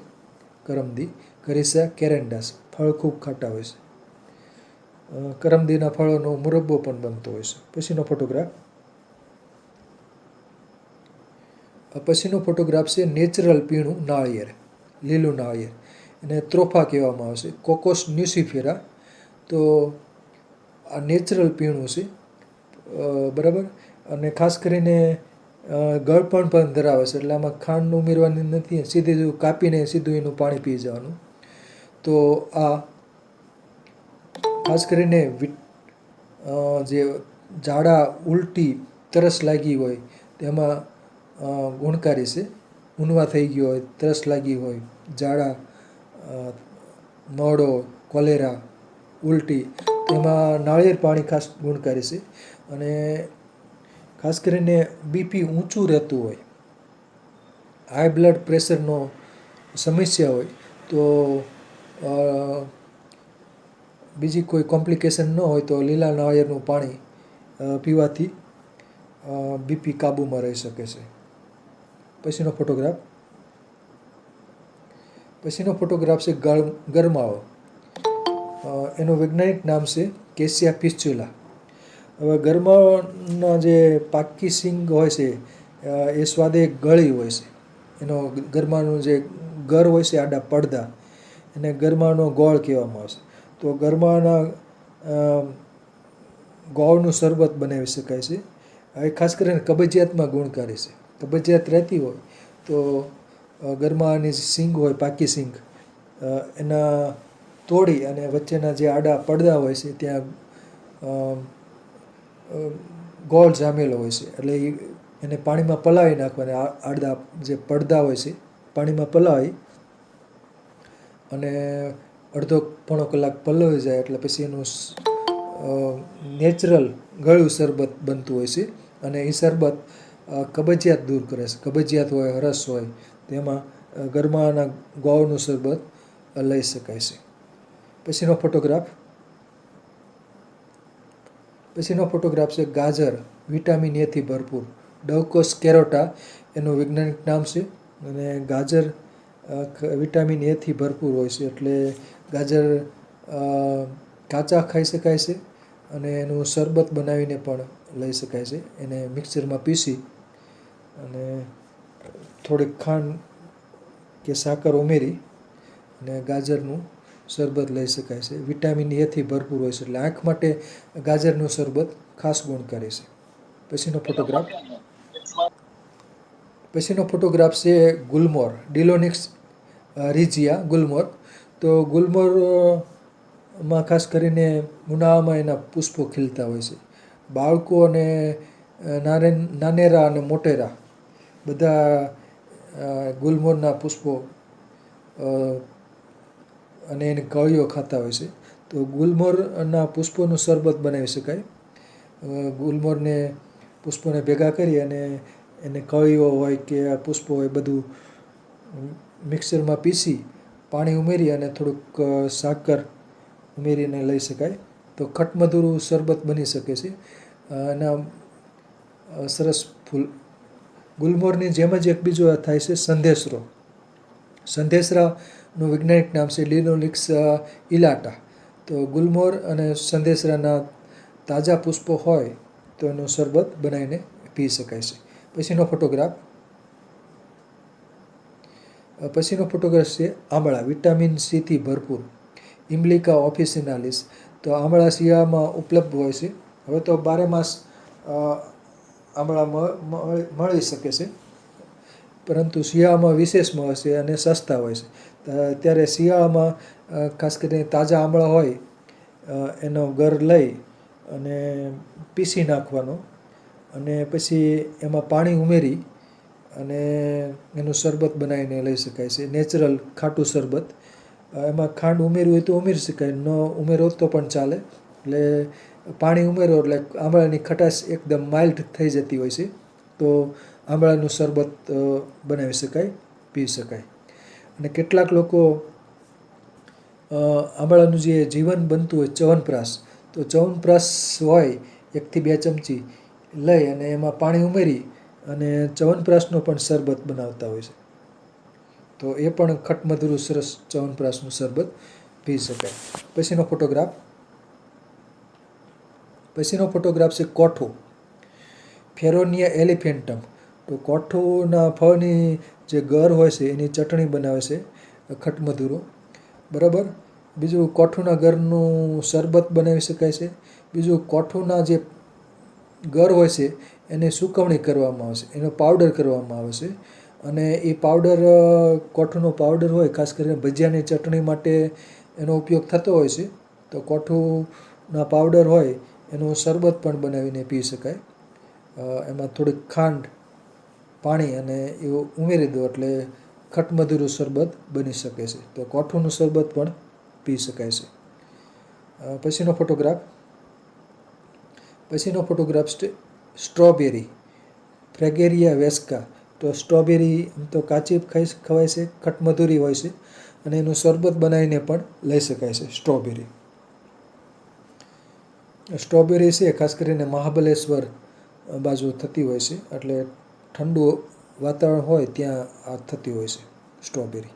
કરમદી, કરીસા કેરેન્ડાસ, ફળ ખૂબ ખાટા હોય છે. કરમદીના ફળોનો મુરબ્બો પણ બનતો હોય છે. પછીનો ફોટોગ્રાફ છે નેચરલ પીણું નાળિયેર, લીલું નાળિયેર. એને ત્રોફા કહેવામાં આવે છે, કોકોસ ન્યુસિફેરા. તો આ નેચરલ પીણું છે, બરાબર. અને ખાસ કરીને ગળપણ પણ ધરાવે છે, એટલે આમાં ખાંડ ઉમેરવાની નથી, સીધું કાપીને સીધું એનું પાણી પી જવાનું. તો આ ખાસ કરીને જે ઝાડા, ઉલટી, તરસ લાગી હોય તેમાં ગુણકારી છે. ઊનવા થઈ ગયો હોય, તરસ લાગી હોય, ઝાડા, મળો, કોલેરા, ઉલટી, તેમાં નાળિયેર પાણી ખાસ ગુણકારી છે. અને ખાસ કરીને બીપી ઊંચું રહેતું હોય, હાઈ બ્લડ પ્રેશરનો સમસ્યા હોય, તો બીજી કોઈ કોમ્પ્લિકેશન ન હોય તો લીલા નાળિયેરનું પાણી પીવાથી બીપી કાબૂમાં રહી શકે છે. પછીનો ફોટોગ્રાફ છે ગરમાળો. એનું વૈજ્ઞાનિક નામ છે કેસિયા ફિસ્ચ્યુલા. હવે ગરમાળાના જે પાકી સિંગ હોય છે એ સ્વાદે ગળી હોય છે. એનો ગરમાળાનું જે ગર હોય છે, આડા પડદા, એને ગરમાળાનો ગોળ કહેવામાં આવે છે. તો ગરમાળાના ગોળનું શરબત બનાવી શકાય છે. એ ખાસ કરીને કબજિયાતમાં ગુણકારી છે. કબજિયાત રહેતી હોય તો ગરમાળાની સિંગ હોય, પાકી સિંગ, એના તોડી અને વચ્ચેના જે આડા પડદા હોય છે ત્યાં ગોળ જામેલો હોય છે, એટલે એને પાણીમાં પલાળી નાખવાના. આડા જે પડદા હોય છે પાણીમાં પલાળી અને અડધો પોણો કલાક પલળી જાય એટલે પછી એનું નેચરલ ગળ્યું શરબત બનતું હોય છે. અને એ શરબત કબજિયાત દૂર કરે છે. કબજિયાત હોય, હરસ હોય, તેમાં ગરમાળાના ગોળનું શરબત લઈ શકાય છે. પછીનો ફોટોગ્રાફ છે ગાજર, વિટામિન એથી ભરપૂર, ડવકોસ કેરોટા એનું વૈજ્ઞાનિક નામ છે. અને ગાજર વિટામિન એથી ભરપૂર હોય છે, એટલે ગાજર કાચા ખાઈ શકાય છે અને એનું શરબત બનાવીને પણ લઈ શકાય છે. એને મિક્સરમાં પીસી અને થોડીક ખાંડ કે સાકર ઉમેરી અને ગાજરનું શરબત લઈ શકાય છે. વિટામિન એથી ભરપૂર હોય છે, એટલે આંખ માટે ગાજરનું શરબત ખાસ ગુણકારી છે. પછીનો ફોટોગ્રાફ છે ગુલમોર, ડિલોનિક્સ રિજિયા ગુલમોર. તો ગુલમોરમાં ખાસ કરીને ઉનાળામાં એના પુષ્પો ખીલતા હોય છે. બાળકો અને નાનેરા અને મોટેરા બધા ગુલમોરના પુષ્પો અને એની કળીઓ ખાતા હોય છે. તો ગુલમોરના પુષ્પોનું શરબત બનાવી શકાય. ગુલમોરને પુષ્પોને ભેગા કરી અને એને કળીઓ હોય કે પુષ્પો હોય બધું મિક્સરમાં પીસી પાણી ઉમેરી અને થોડુંક સાકર ઉમેરીને લઈ શકાય. તો ખટમધુરું શરબત બની શકે છે. એના સરસ ફૂલ. ગુલમોરની જેમ જ એક બીજો થાય છે સંદેશરો. સંદેશરાનું વૈજ્ઞાનિક નામ છે ડિલોનિક્સ ઇલાટા. તો ગુલમોર અને સંદેશરાના તાજા પુષ્પો હોય તો એનું શરબત બનાવીને પી શકાય છે. પછીનો ફોટોગ્રાફ છે આમળા, વિટામિન સીથી ભરપૂર, ઇમ્બ્લિકા ઓફિસિનાલિસ. તો આમળા શિયાળામાં ઉપલબ્ધ હોય છે. હવે તો બારે માસ આમળા મળી શકે છે, પરંતુ શિયાળામાં વિશેષ મળે છે અને સસ્તા હોય છે. ત્યારે શિયાળામાં ખાસ કરીને તાજા આમળા હોય એનો ગર લઈ અને પીસી નાખવાનો અને પછી એમાં પાણી ઉમેરી અને એનું શરબત બનાવીને લઈ શકાય છે. નેચરલ ખાટું શરબત. એમાં ખાંડ ઉમેરવી હોય તો ઉમેરી શકાય, ન ઉમેરો તો પણ ચાલે. એટલે પાણી ઉમેરો એટલે આમળાની ખટાશ એકદમ માઇલ્ડ થઈ જતી હોય છે. તો આમળાનું શરબત બનાવી શકાય, પી શકાય. અને કેટલાક લોકો આમળાનું જે જીવન બનતું હોય ચ્યવનપ્રાશ, તો ચ્યવનપ્રાશ હોય 1 થી 2 ચમચી લઈ અને એમાં પાણી ઉમેરી અને ચ્યવનપ્રાશનો પણ શરબત બનાવતા હોય છે. તો એ પણ ખટમધુરું સરસ ચ્યવનપ્રાશનું શરબત પી શકાય. પછીનો ફોટોગ્રાફ છે કોઠો, ફેરોનિયા એલિફેન્ટમ. તો કોઠોના ફળની જે ગર હોય છે એની ચટણી બનાવે છે ખટમધુરો, બરાબર. બીજું કોઠુના ગરનું શરબત બનાવી શકાય છે. બીજું કોઠુના જે ગર હોય છે એની સૂકવણી કરવામાં આવે છે, એનો પાવડર કરવામાં આવે છે. અને એ પાવડર, કોઠુનો પાવડર હોય, ખાસ કરીને ભજીયાની ચટણી માટે એનો ઉપયોગ થતો હોય છે. તો કોઠુના પાવડર હોય એનું શરબત પણ બનાવીને પી શકાય. એમાં થોડીક ખાંડ, પાણી અને એવું ઉમેરી દો એટલે ખટમધુરું શરબત બની શકે છે. તો કોઠુનું શરબત પણ પી શકાય છે. પછીનો ફોટોગ્રાફ છે સ્ટ્રોબેરી, ફ્રેગેરિયા વેસ્કા. તો સ્ટ્રોબેરી તો કાચી ખવાય છે, ખટમધુરી હોય છે અને એનું શરબત બનાવીને પણ લઈ શકાય છે. સ્ટ્રોબેરી છે ખાસ કરીને મહાબલેશ્વર બાજુ થતી હોય છે, એટલે ઠંડુ વાતાવરણ હોય ત્યાં આ થતી હોય છે સ્ટ્રોબેરી.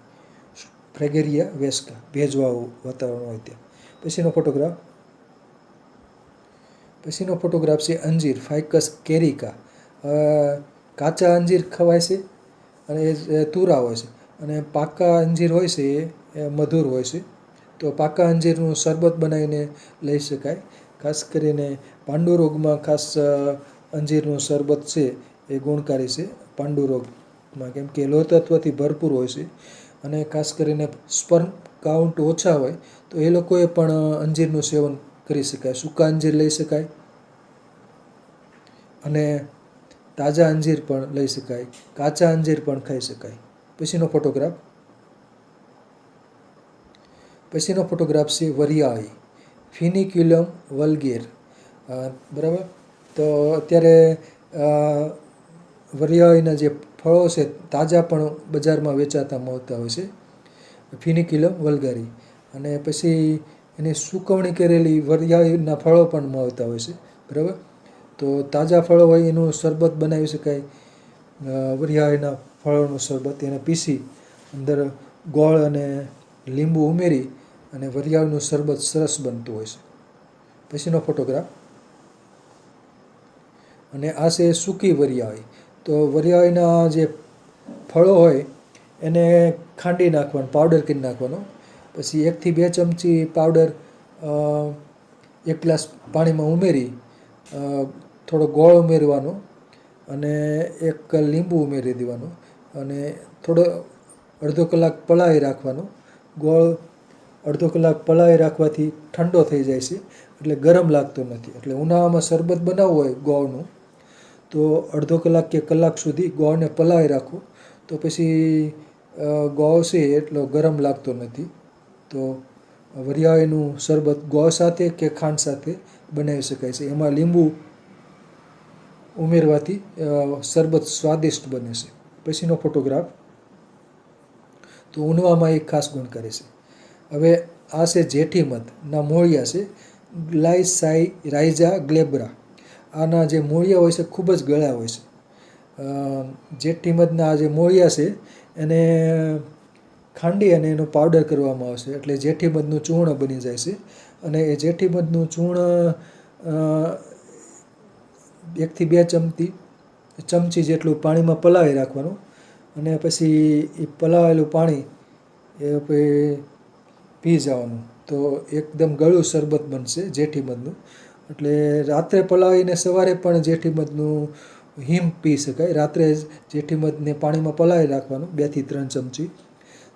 ફ્રેગેરિયા વેસ્કા, ભેજવાળું વાતાવરણ હોય ત્યાં. પછીનો ફોટોગ્રાફ છે અંજીર, ફાઇકસ કેરિકા. કાચા અંજીર ખવાય છે અને એ તુરા હોય છે, અને પાકા અંજીર હોય છે એ મધુર હોય છે. તો પાકા અંજીરનું શરબત બનાવીને લઈ શકાય. ખાસ કરીને પાંડુરોગમાં ખાસ અંજીરનું શરબત છે એ ગુણકારી છે પાંડુરોગમાં, કેમ કે લોહ તત્વથી ભરપૂર હોય છે. અને ખાસ કરીને સ્પર્મ કાઉન્ટ ઓછા હોય તો એ લોકોએ પણ અંજીરનું સેવન કરી શકાય. સૂકા અંજીર લઈ શકાય અને તાજા અંજીર પણ લઈ શકાય, કાચા અંજીર પણ ખાઈ શકાય. પછીનો ફોટોગ્રાફ છે વરિયાળી, ફિનિક્યુલમ વલ્ગેર. બરાબર. તો અત્યારે વરિયાળીના જે ફળો છે તાજા પણ બજારમાં વેચાતા મળતા હોય છે, ફિનિક્યુલમ વલ્ગારી. અને પછી એની સૂકવણી કરેલી વરિયાળીના ફળો પણ મળતા હોય છે, બરાબર. તો તાજા ફળો હોય એનું શરબત બનાવી શકાય, વરિયાળીના ફળોનું શરબત. એને પીસી અંદર ગોળ અને લીંબુ ઉમેરી અને વરિયાળીનું શરબત સરસ બનતું હોય છે. પછીનો ફોટોગ્રાફ, અને આ છે સૂકી વરિયાળી. તો વરિયાળીના જે ફળો હોય એને ખાંડી નાખવાનો, પાવડર કરી નાખવાનો. પછી 1 થી 2 ચમચી પાવડર 1 ગ્લાસ પાણીમાં ઉમેરી થોડો ગોળ ઉમેરવાનો અને 1 લીંબુ ઉમેરી દેવાનું અને થોડો અડધો કલાક પલાળી રાખવાનો. ગોળ અડધો કલાક પલાળી રાખવાથી ઠંડો થઈ જાય છે એટલે ગરમ લાગતો નથી. એટલે ઉનાળામાં શરબત બનાવવું હોય ગોળનું તો અડધો કલાક કે કલાક સુધી ગોળને પલાળી રાખો, તો પછી ગોળ છે એટલો ગરમ લાગતો નથી. તો વરિયાળીનું શરબત ગોળ સાથે કે ખાંડ સાથે બનાવી શકાય છે. એમાં લીંબુ ઉમેરવાથી શરબત સ્વાદિષ્ટ બને છે. પછીનો ફોટોગ્રાફ, તો ઉનાળામાં એક ખાસ ગુણકારી છે. હવે આ છે જેઠીમધના મૂળિયા છે, ગ્લાયસાઇરાઇઝા ગ્લેબ્રા. આના જે મૂળિયા હોય છે ખૂબ જ ગળા હોય છે. જેઠીમધના જે મૂળિયા છે એને ખાંડી અને એનો પાવડર કરવામાં આવશે એટલે જેઠીમધનું ચૂર્ણ બની જાય છે. અને એ જેઠીમધનું ચૂર્ણ 1 થી 2 ચમચી જેટલું પાણીમાં પલાળી રાખવાનું અને પછી એ પલાળેલું પાણી એ પી જવાનું. તો એકદમ ગળું શરબત બનશે જેઠીમધનું. એટલે રાત્રે પલાળીને સવારે પણ જેઠીમધનું હિમ પી શકાય. રાત્રે જેઠીમધને પાણીમાં પલાળી રાખવાનું 2 થી 3 ચમચી.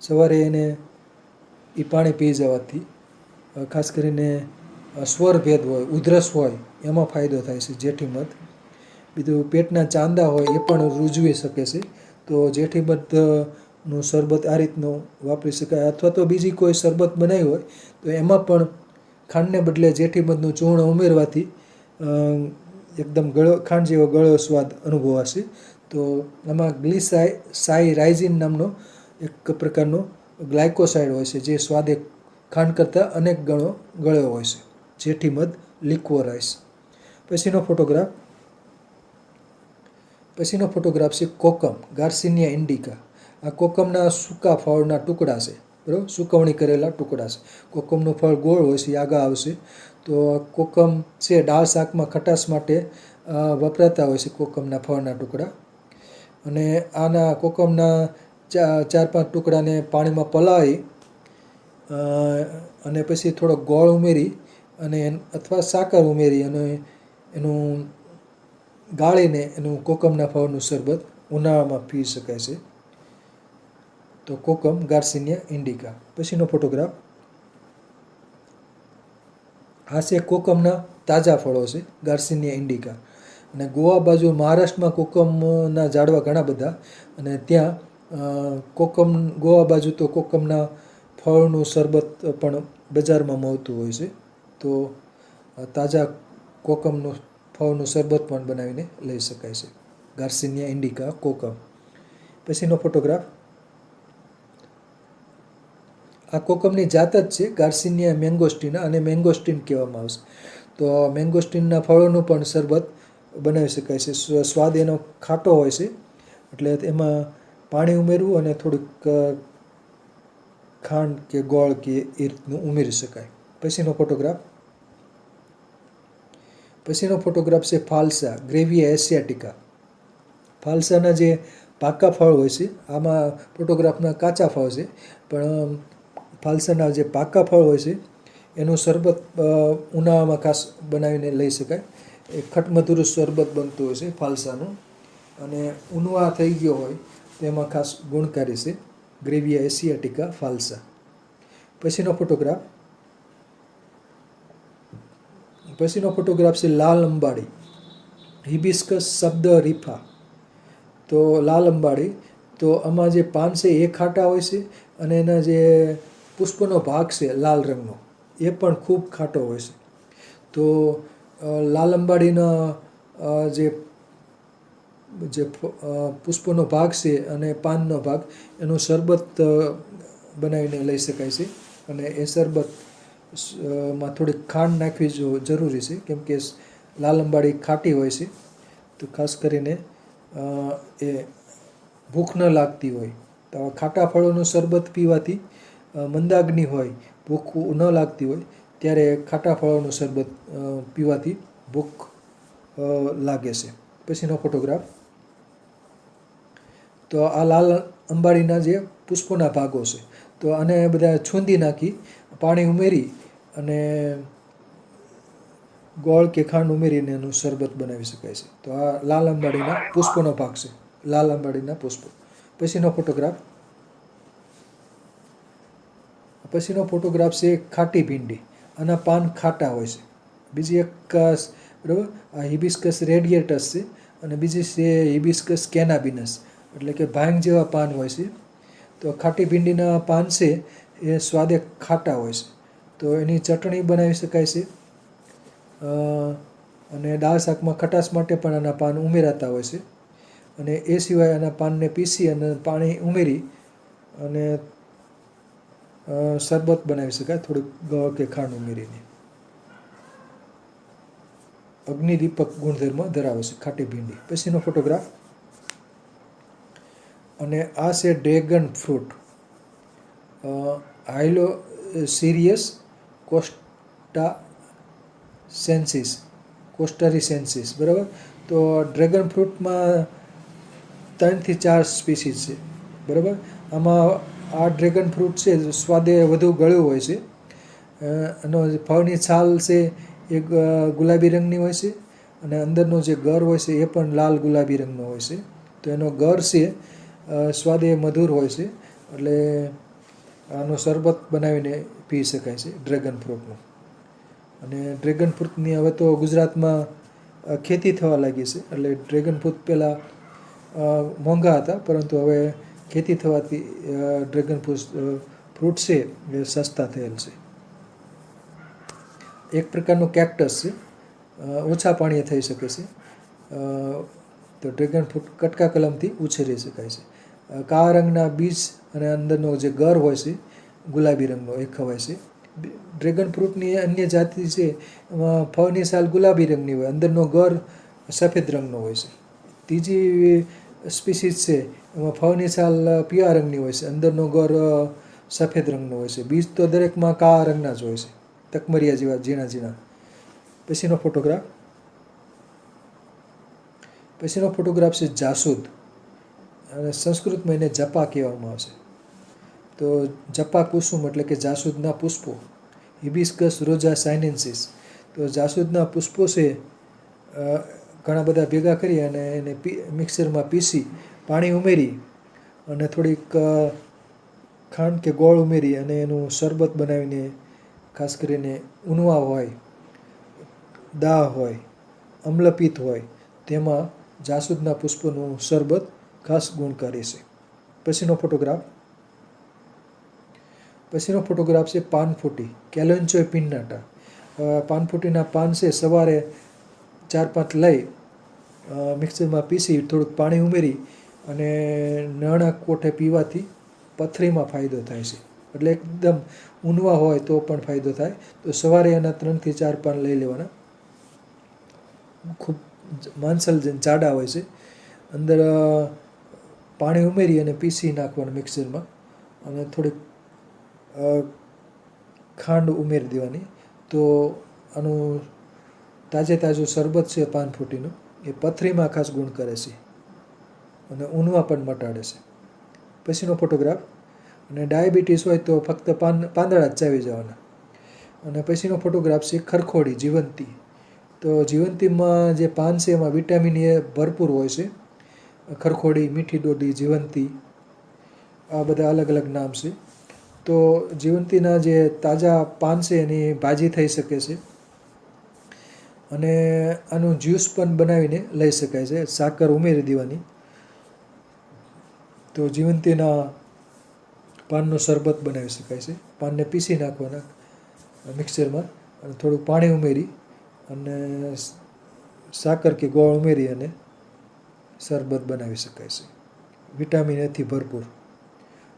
સવારે એને એ પાણી પી જવાથી ખાસ કરીને સ્વરભેદ હોય, ઉધરસ હોય એમાં ફાયદો થાય છે જેઠીમધ. બીજું પેટના ચાંદા હોય એ પણ રૂઝવી શકે છે. તો જેઠીમધનું શરબત આ રીતનું વાપરી શકાય. અથવા તો બીજી કોઈ શરબત બનાવી હોય તો એમાં પણ ખાંડને બદલે જેઠીમધનું ચૂર્ણ ઉમેરવાથી એકદમ ખાંડ જેવો ગળો સ્વાદ અનુભવાશે. તો આમાં ગ્લિસાઇરાઇઝિન નામનો એક પ્રકારનો ગ્લાયકોસાઇડ હોય છે જે સ્વાદે ખાંડ કરતાં અનેક ગણો ગળ્યો હોય છે જેઠીમધ લિક્વરાઇઝ. પછીનો ફોટોગ્રાફ છે કોકમ, ગાર્સિનિયા ઇન્ડિકા. આ કોકમના સૂકા ફળના ટુકડા છે, બરાબર, સુકવણી કરેલા ટુકડા છે. કોકમનું ફળ ગોળ હોય છે, એ આગળ આવશે. તો કોકમ છે દાળ શાકમાં ખટાશ માટે વપરાતા હોય છે કોકમના ફળના ટુકડા. અને આના કોકમના 4-5 ટુકડાને પાણીમાં પલાળી અને પછી થોડોક ગોળ ઉમેરી અને અથવા સાકર ઉમેરી અને એનું ગાળીને એનું કોકમના ફળનું શરબત ઉનાળામાં પી શકાય છે. તો કોકમ, ગાર્સિનિયા ઇન્ડિકા. પછીનો ફોટોગ્રાફ આ છે કોકમના તાજા ફળો છે, ગાર્સિનિયા ઇન્ડિકા. અને ગોવા બાજુ મહારાષ્ટ્રમાં કોકમના ઝાડવા ઘણા બધા, અને ત્યાં ગોવા બાજુ તો કોકમના ફળનું શરબત પણ બજારમાં મળતું હોય છે. તો તાજા કોકમનું ફળનું શરબત પણ બનાવીને લઈ શકાય છે. ગાર્સિનિયા ઇન્ડિકા, કોકમ. પછીનો ફોટોગ્રાફ આ કોકમની જાત જ છે, ગાર્સિનિયા મેંગોસ્ટીના, અને મેંગોસ્ટીન કહેવામાં આવશે. તો મેંગોસ્ટીનના ફળોનું પણ શરબત બનાવી શકાય છે. સ્વાદ એનો ખાટો હોય છે, એટલે એમાં પાણી ઉમેરવું અને થોડીક ખાંડ કે ગોળ કે એ રીતનું ઉમેરી શકાય. પછીનો ફોટોગ્રાફ છે ફાલસા, ગ્રેવિયા એશિયાટિકા. ફાલસાના જે પાકા ફળ હોય છે, આમાં ફોટોગ્રાફના કાચા ફળ છે, પણ ફાલસાના જે પાકા ફળ હોય છે એનું શરબત ઉનાળામાં ખાસ બનાવીને લઈ શકાય. એ ખટમધુરું શરબત બનતું હોય છે ફાલસાનું, અને ઉનવા થઈ ગયો હોય તો એમાં ખાસ ગુણકારી છે. ગ્રેવિયા એશિયાટિકા, ફાલસા. પછીનો ફોટોગ્રાફ છે લાલ અંબાડી, હિબિસ્કસ શબ્દ રીફા. તો લાલ અંબાડી, તો આમાં જે પાન છે એ ખાટા હોય છે, અને એના જે પુષ્પનો ભાગ છે લાલ રંગનો, એ પણ ખૂબ ખાટો હોય છે. તો લાલ અંબાડીના જે પુષ્પનો ભાગ છે અને પાનનો ભાગ, એનું શરબત બનાવીને લઈ શકાય છે. અને એ શરબત માં થોડીક ખાંડ નાખવી જરૂરી છે, કેમ કે લાલ અંબાડી ખાટી હોય છે. તો ખાસ કરીને એ ભૂખ ન લાગતી હોય તો ખાટા ફળોનું શરબત પીવાથી મંદાગ્નિ હોય, ભૂખ ન લાગતી હોય, ત્યારે ખાટા ફળોનું શરબત પીવાથી ભૂખ લાગે છે. પછીનો ફોટોગ્રાફ, તો આ લાલ અંબાડીના જે પુષ્પોના ભાગો છે, તો આને બધા છૂંદી નાખી પાણી ઉમેરી અને ગોળ કે ખાંડ ઉમેરીને એનું શરબત બનાવી શકાય છે. તો આ લાલ અંબાડીના પુષ્પોનો ભાગ છે, લાલ અંબાડીના પુષ્પો. પછીનો ફોટોગ્રાફ છે ખાટી ભીંડી. આના પાન ખાટા હોય છે. બીજી એક, બરાબર, આ હિબિસ્કસ રેડિયેટસ છે, અને બીજી છે હિબિસ્કસ કેનાબિનસ, એટલે કે ભાંગ જેવા પાન હોય છે. તો ખાટી ભીંડીના પાન છે એ સ્વાદે ખાટા હોય છે, તો એની ચટણી બનાવી શકાય છે. અને દાળ શાકમાં ખટાશ માટે પણ આના પાન ઉમેરાતા હોય છે. અને એ સિવાય આના પાનને પીસી અને પાણી ઉમેરી અને શરબત બનાવી શકાય, થોડીક ગોળ કે ખાંડ ઉમેરીને. અગ્નિદીપક ગુણધર્મ ધરાવે છે ખાટી ભીંડી. પછીનો ફોટોગ્રાફ, અને આ છે ડ્રેગન ફ્રૂટ, હાઇલોસિરિયસ કોસ્ટારિસેન્સિસ, બરાબર. તો ડ્રેગન ફ્રૂટમાં 3 થી 4 સ્પીસીસ છે, બરાબર. આમાં આ ડ્રેગન ફ્રૂટ છે સ્વાદે વધુ ગળ્યું હોય છે. એનો ફળની છાલ છે એ ગુલાબી રંગની હોય છે, અને અંદરનો જે ગર હોય છે એ પણ લાલ ગુલાબી રંગનો હોય છે. તો એનો ગર છે સ્વાદે મધુર હોય છે, એટલે આનો શરબત બનાવીને પી શકાય છે ડ્રેગન ફ્રૂટનું. અને ડ્રેગન ફ્રૂટની હવે તો ગુજરાતમાં ખેતી થવા લાગી છે, એટલે ડ્રેગન ફ્રૂટ પહેલાં મોંઘા હતા, પરંતુ હવે ખેતી થવાથી ડ્રેગન ફ્રૂટ છે એ સસ્તા થયેલ છે. એક પ્રકારનું કેક્ટસ છે, ઓછા પાણીએ થઈ શકે છે. તો ડ્રેગન ફ્રૂટ કટકા કલમથી ઉછેરી શકાય છે. કાળા રંગના બીજ અને અંદરનો જે ગર હોય છે ગુલાબી રંગનો, એ ખવાય છે. ડ્રેગન ફ્રૂટની અન્ય જાતિ છે એમાં ફળની છાલ ગુલાબી રંગની હોય, અંદરનો ગર સફેદ રંગનો હોય છે. ત્રીજી સ્પીસીસ છે એમાં ફળની છાલ પીળા રંગની હોય છે, અંદરનો ગર સફેદ રંગનો હોય છે. બીજ તો દરેકમાં કાળા રંગના જ હોય છે, તકમરિયા જેવા ઝીણા ઝીણા. પછીનો ફોટોગ્રાફ છે જાસૂદ, અને સંસ્કૃતમાં એને જપા કહેવામાં આવે છે. તો જપા કુસુમ એટલે કે જાસૂદના પુષ્પો, હિબિસ્કસ રોઝા સાઇનેન્સિસ. તો જાસૂદના પુષ્પો છે ઘણા બધા ભેગા કરી અને એને મિક્સરમાં પીસી પાણી ઉમેરી અને થોડીક ખાંડ કે ગોળ ઉમેરી અને એનું શરબત બનાવીને, ખાસ કરીને ઉનવા હોય, દાહ હોય, અમ્લપિત્ત હોય તેમાં જાસૂદના પુષ્પનું શરબત ખાસ ગુણકારી છે. પછીનો ફોટોગ્રાફ છે પાનફૂટી, કેલેન્ચોય પિન્નાટા. પાનફૂટીના પાન છે સવારે 4-5 લઈ મિક્સરમાં પીસી થોડુંક પાણી ઉમેરી અને નરણા કોઠે પીવાથી પથરીમાં ફાયદો થાય છે. એટલે એકદમ ઊનવા હોય તો પણ ફાયદો થાય. તો સવારે એના 3 થી 4 પાન લઈ લેવાના. ખૂબ માંસલ જાડા હોય છે, અંદર પાણી ઉમેરી અને પીસી નાખવાનું મિક્સરમાં અને થોડીક ખાંડ ઉમેરી દેવાની. તો આનું તાજું શરબત છે પાનફૂટીનું, એ પથરીમાં ખાસ ગુણ કરે છે અને ઊનવા પણ મટાડે છે. પછીનો ફોટોગ્રાફ, અને ડાયાબિટીસ હોય તો ફક્ત પાંદડા જ ચાવી જવાના. અને પછીનો ફોટોગ્રાફ છે ખરખોડી જીવંતી. તો જીવંતીમાં જે પાન છે એમાં વિટામિન એ ભરપૂર હોય છે. ખરખોડી, મીઠી ડોડી, જીવંતી, આ બધા અલગ અલગ નામ છે. તો જીવંતીના જે તાજા પાન છે એની ભાજી થઈ શકે છે અને આનું જ્યુસ પણ બનાવીને લઈ શકાય છે, સાકર ઉમેરી દેવાની. તો જીવંતીના પાનનું શરબત બનાવી શકાય છે. પાનને પીસી નાખવાના મિક્સરમાં અને થોડું પાણી ઉમેરી અને સાકર કે ગોળ ઉમેરી અને શરબત બનાવી શકાય છે. વિટામિન એથી ભરપૂર,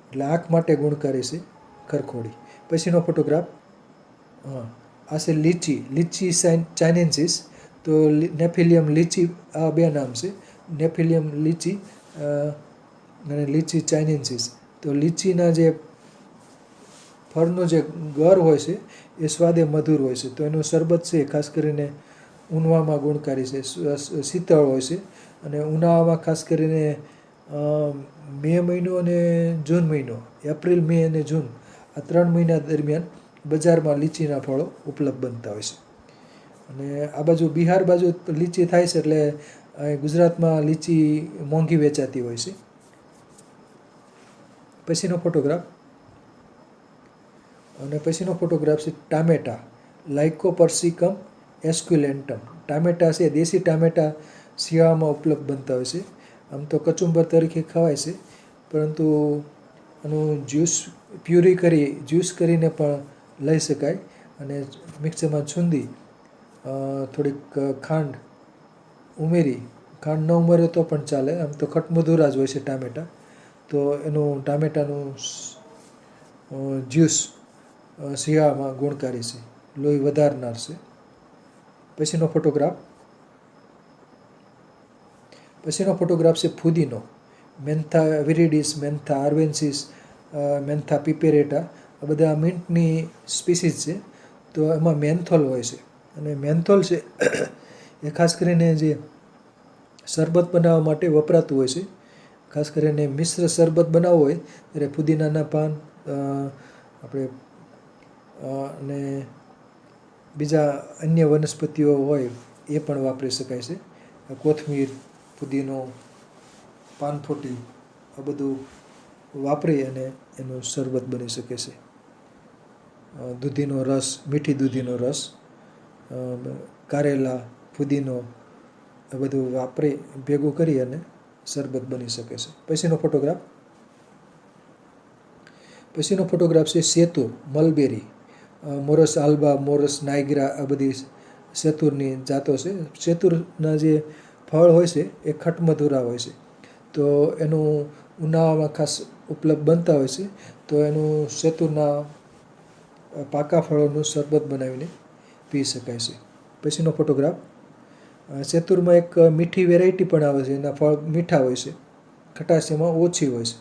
એટલે આંખ માટે ગુણકારી છે ખરખોડી. પછીનો ફોટોગ્રાફ, આ છે લીચી ચાઇનેન્સિસ. તો નેફિલિયમ લીચી, આ બે નામ છે, નેફિલિયમ લીચી અને લીચી ચાઇનેન્સિસ. તો લીચીના જે ફળનો જે ગર હોય છે એ સ્વાદે મધુર હોય છે. તો એનું શરબત છે ખાસ કરીને ઊનવામાં ગુણકારી છે, શીતળ હોય છે. અને ઉનાળામાં ખાસ કરીને મે મહિનો અને જૂન મહિનો, એપ્રિલ, મે અને જૂન, આ 3 મહિના દરમિયાન બજારમાં લીચીના ફળો ઉપલબ્ધ બનતા હોય છે. અને આ બાજુ બિહાર બાજુ લીચી થાય છે, એટલે ગુજરાતમાં લીચી મોંઘી વેચાતી હોય છે. પછીનો ફોટોગ્રાફ છે ટામેટા, લાઇકોપર્સિકમ એસ્ક્યુલેન્ટમ. ટામેટા છે, દેશી ટામેટા શિયાળામાં ઉપલબ્ધ બનતા હોય છે. આમ તો કચુંબર તરીકે ખવાય છે, પરંતુ આનું જ્યુસ કરીને પણ લઈ શકાય. અને મિક્સરમાં છૂંદી થોડીક ખાંડ ઉમેરી, ખાંડ ન ઉમેરે તો પણ ચાલે, આમ તો ખટમધુરા જ હોય છે ટામેટાં. તો એનું ટામેટાનું જ્યુસ શિયાળામાં ગુણકારી છે, લોહી વધારનાર છે. પછીનો ફોટોગ્રાફ છે ફુદીનો, મેન્થા વિરિડિસ, મેન્થા આર્વેન્સિસ, મેન્થા પિપેરેટા. આ બધા મિન્ટની સ્પીસીસ છે. તો એમાં મેન્થોલ હોય છે, અને મેન્થોલ છે એ ખાસ કરીને જે શરબત બનાવવા માટે વપરાતું હોય છે. ખાસ કરીને મિશ્ર શરબત બનાવવું હોય ત્યારે ફુદીનાના પાન આપણે અને બીજા અન્ય વનસ્પતિઓ હોય એ પણ વાપરી શકાય છે. કોથમીર, ફુદીનો, પાનફૂટી, આ બધું વાપરી અને એનું શરબત બની શકે છે. દૂધીનો રસ, મીઠી દૂધીનો રસ, કારેલા, ફુદીનો, આ બધું વાપરી ભેગું કરી અને શરબત બની શકે છે. પછીનો ફોટોગ્રાફ છે શેતુર, મલબેરી, મોરસ આલ્બા, મોરસ નાઇગ્રા, આ બધી શેતુરની જાતો છે. શેતુરના જે ફળ હોય છે એ ખટમધુરા હોય છે. તો એનું ઉનાળામાં ખાસ ઉપલબ્ધ બનતા હોય છે. તો એનું શેતુરના પાકા ફળોનું શરબત બનાવીને પી શકાય છે. પછીનો ફોટોગ્રાફ, સેતુરમાં એક મીઠી વેરાયટી પણ આવે છે. એના ફળ મીઠા હોય છે, ખટાશ એમાં ઓછી હોય છે.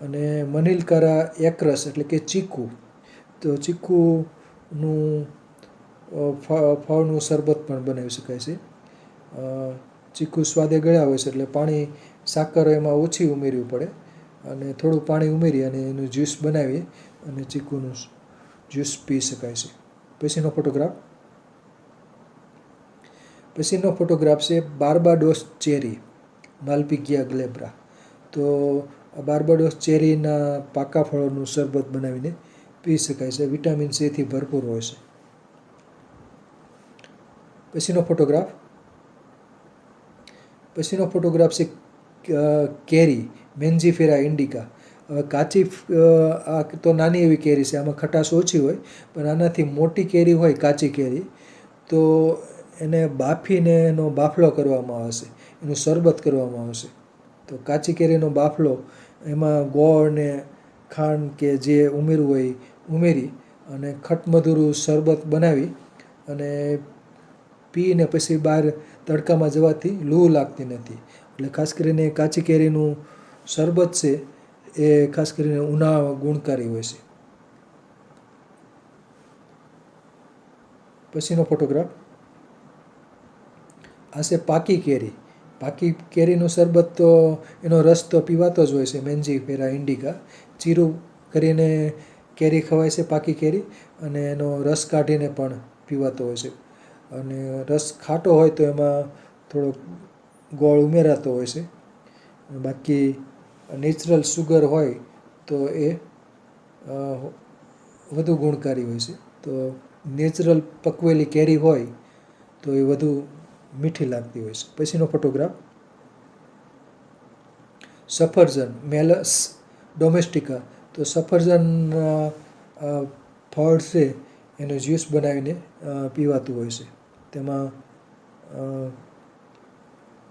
અને મનિલકારા એકરસ એટલે કે ચીકુ, તો ચીકુનું ફળનું શરબત પણ બનાવી શકાય છે. ચીકુ સ્વાદે ગળ્યા હોય છે એટલે પાણી, સાકર એમાં ઓછી ઉમેરવી પડે અને થોડું પાણી ઉમેરી અને એનું જ્યુસ બનાવી અને ચીકુનું જ્યુસ પી શકાય છે. પછીનો ફોટોગ્રાફ છે બાર્બાડોસ ચેરી, માલ્પિગિયા ગ્લેબ્રા. તો બાર્બાડોસ ચેરીના પાકા ફળોનું શરબત બનાવીને પી શકાય છે. વિટામિન સીથી ભરપૂર હોય છે. પછીનો ફોટોગ્રાફ છે કેરી, મેન્જીફેરા ઇન્ડિકા. હવે કાચી, આ તો નાની એવી કેરી છે, આમાં ખટાશ ઓછી હોય. પણ આનાથી મોટી કેરી હોય, કાચી કેરી, તો એને બાફીને એનો બાફલો કરવામાં આવશે, એનું શરબત કરવામાં આવશે. તો કાચી કેરીનો બાફલો, એમાં ગોળ ને ખાંડ કે જે ઉમેરવું હોય ઉમેરી અને ખટમધુરું શરબત બનાવી અને પીને પછી બહાર તડકામાં જવાથી લૂ લાગતી નથી. એટલે ખાસ કરીને કાચી કેરીનું શરબત છે એ ખાસ કરીને ઉનાળામાં ગુણકારી હોય છે. પછીનો ફોટોગ્રાફ, આ છે પાકી કેરી. પાકી કેરીનું શરબત તો એનો રસ તો પીવાતો જ હોય છે, મેન્જીફેરા ઇન્ડિકા. ચીરું કરીને કેરી ખવાય છે, પાકી કેરી, અને એનો રસ કાઢીને પણ પીવાતો હોય છે. અને રસ ખાટો હોય તો એમાં થોડોક ગોળ ઉમેરાતો હોય છે. બાકી નેચરલ સુગર હોય તો એ વધુ ગુણકારી હોય છે. તો નેચરલ પકવેલી કેરી હોય તો એ વધુ મીઠી લાગતી હોય છે. પછીનો ફોટોગ્રાફ, સફરજન, મેલસ ડોમેસ્ટિકા. તો સફરજન ફળ છે એનું જ્યુસ બનાવીને પીવાતું હોય છે. તેમાં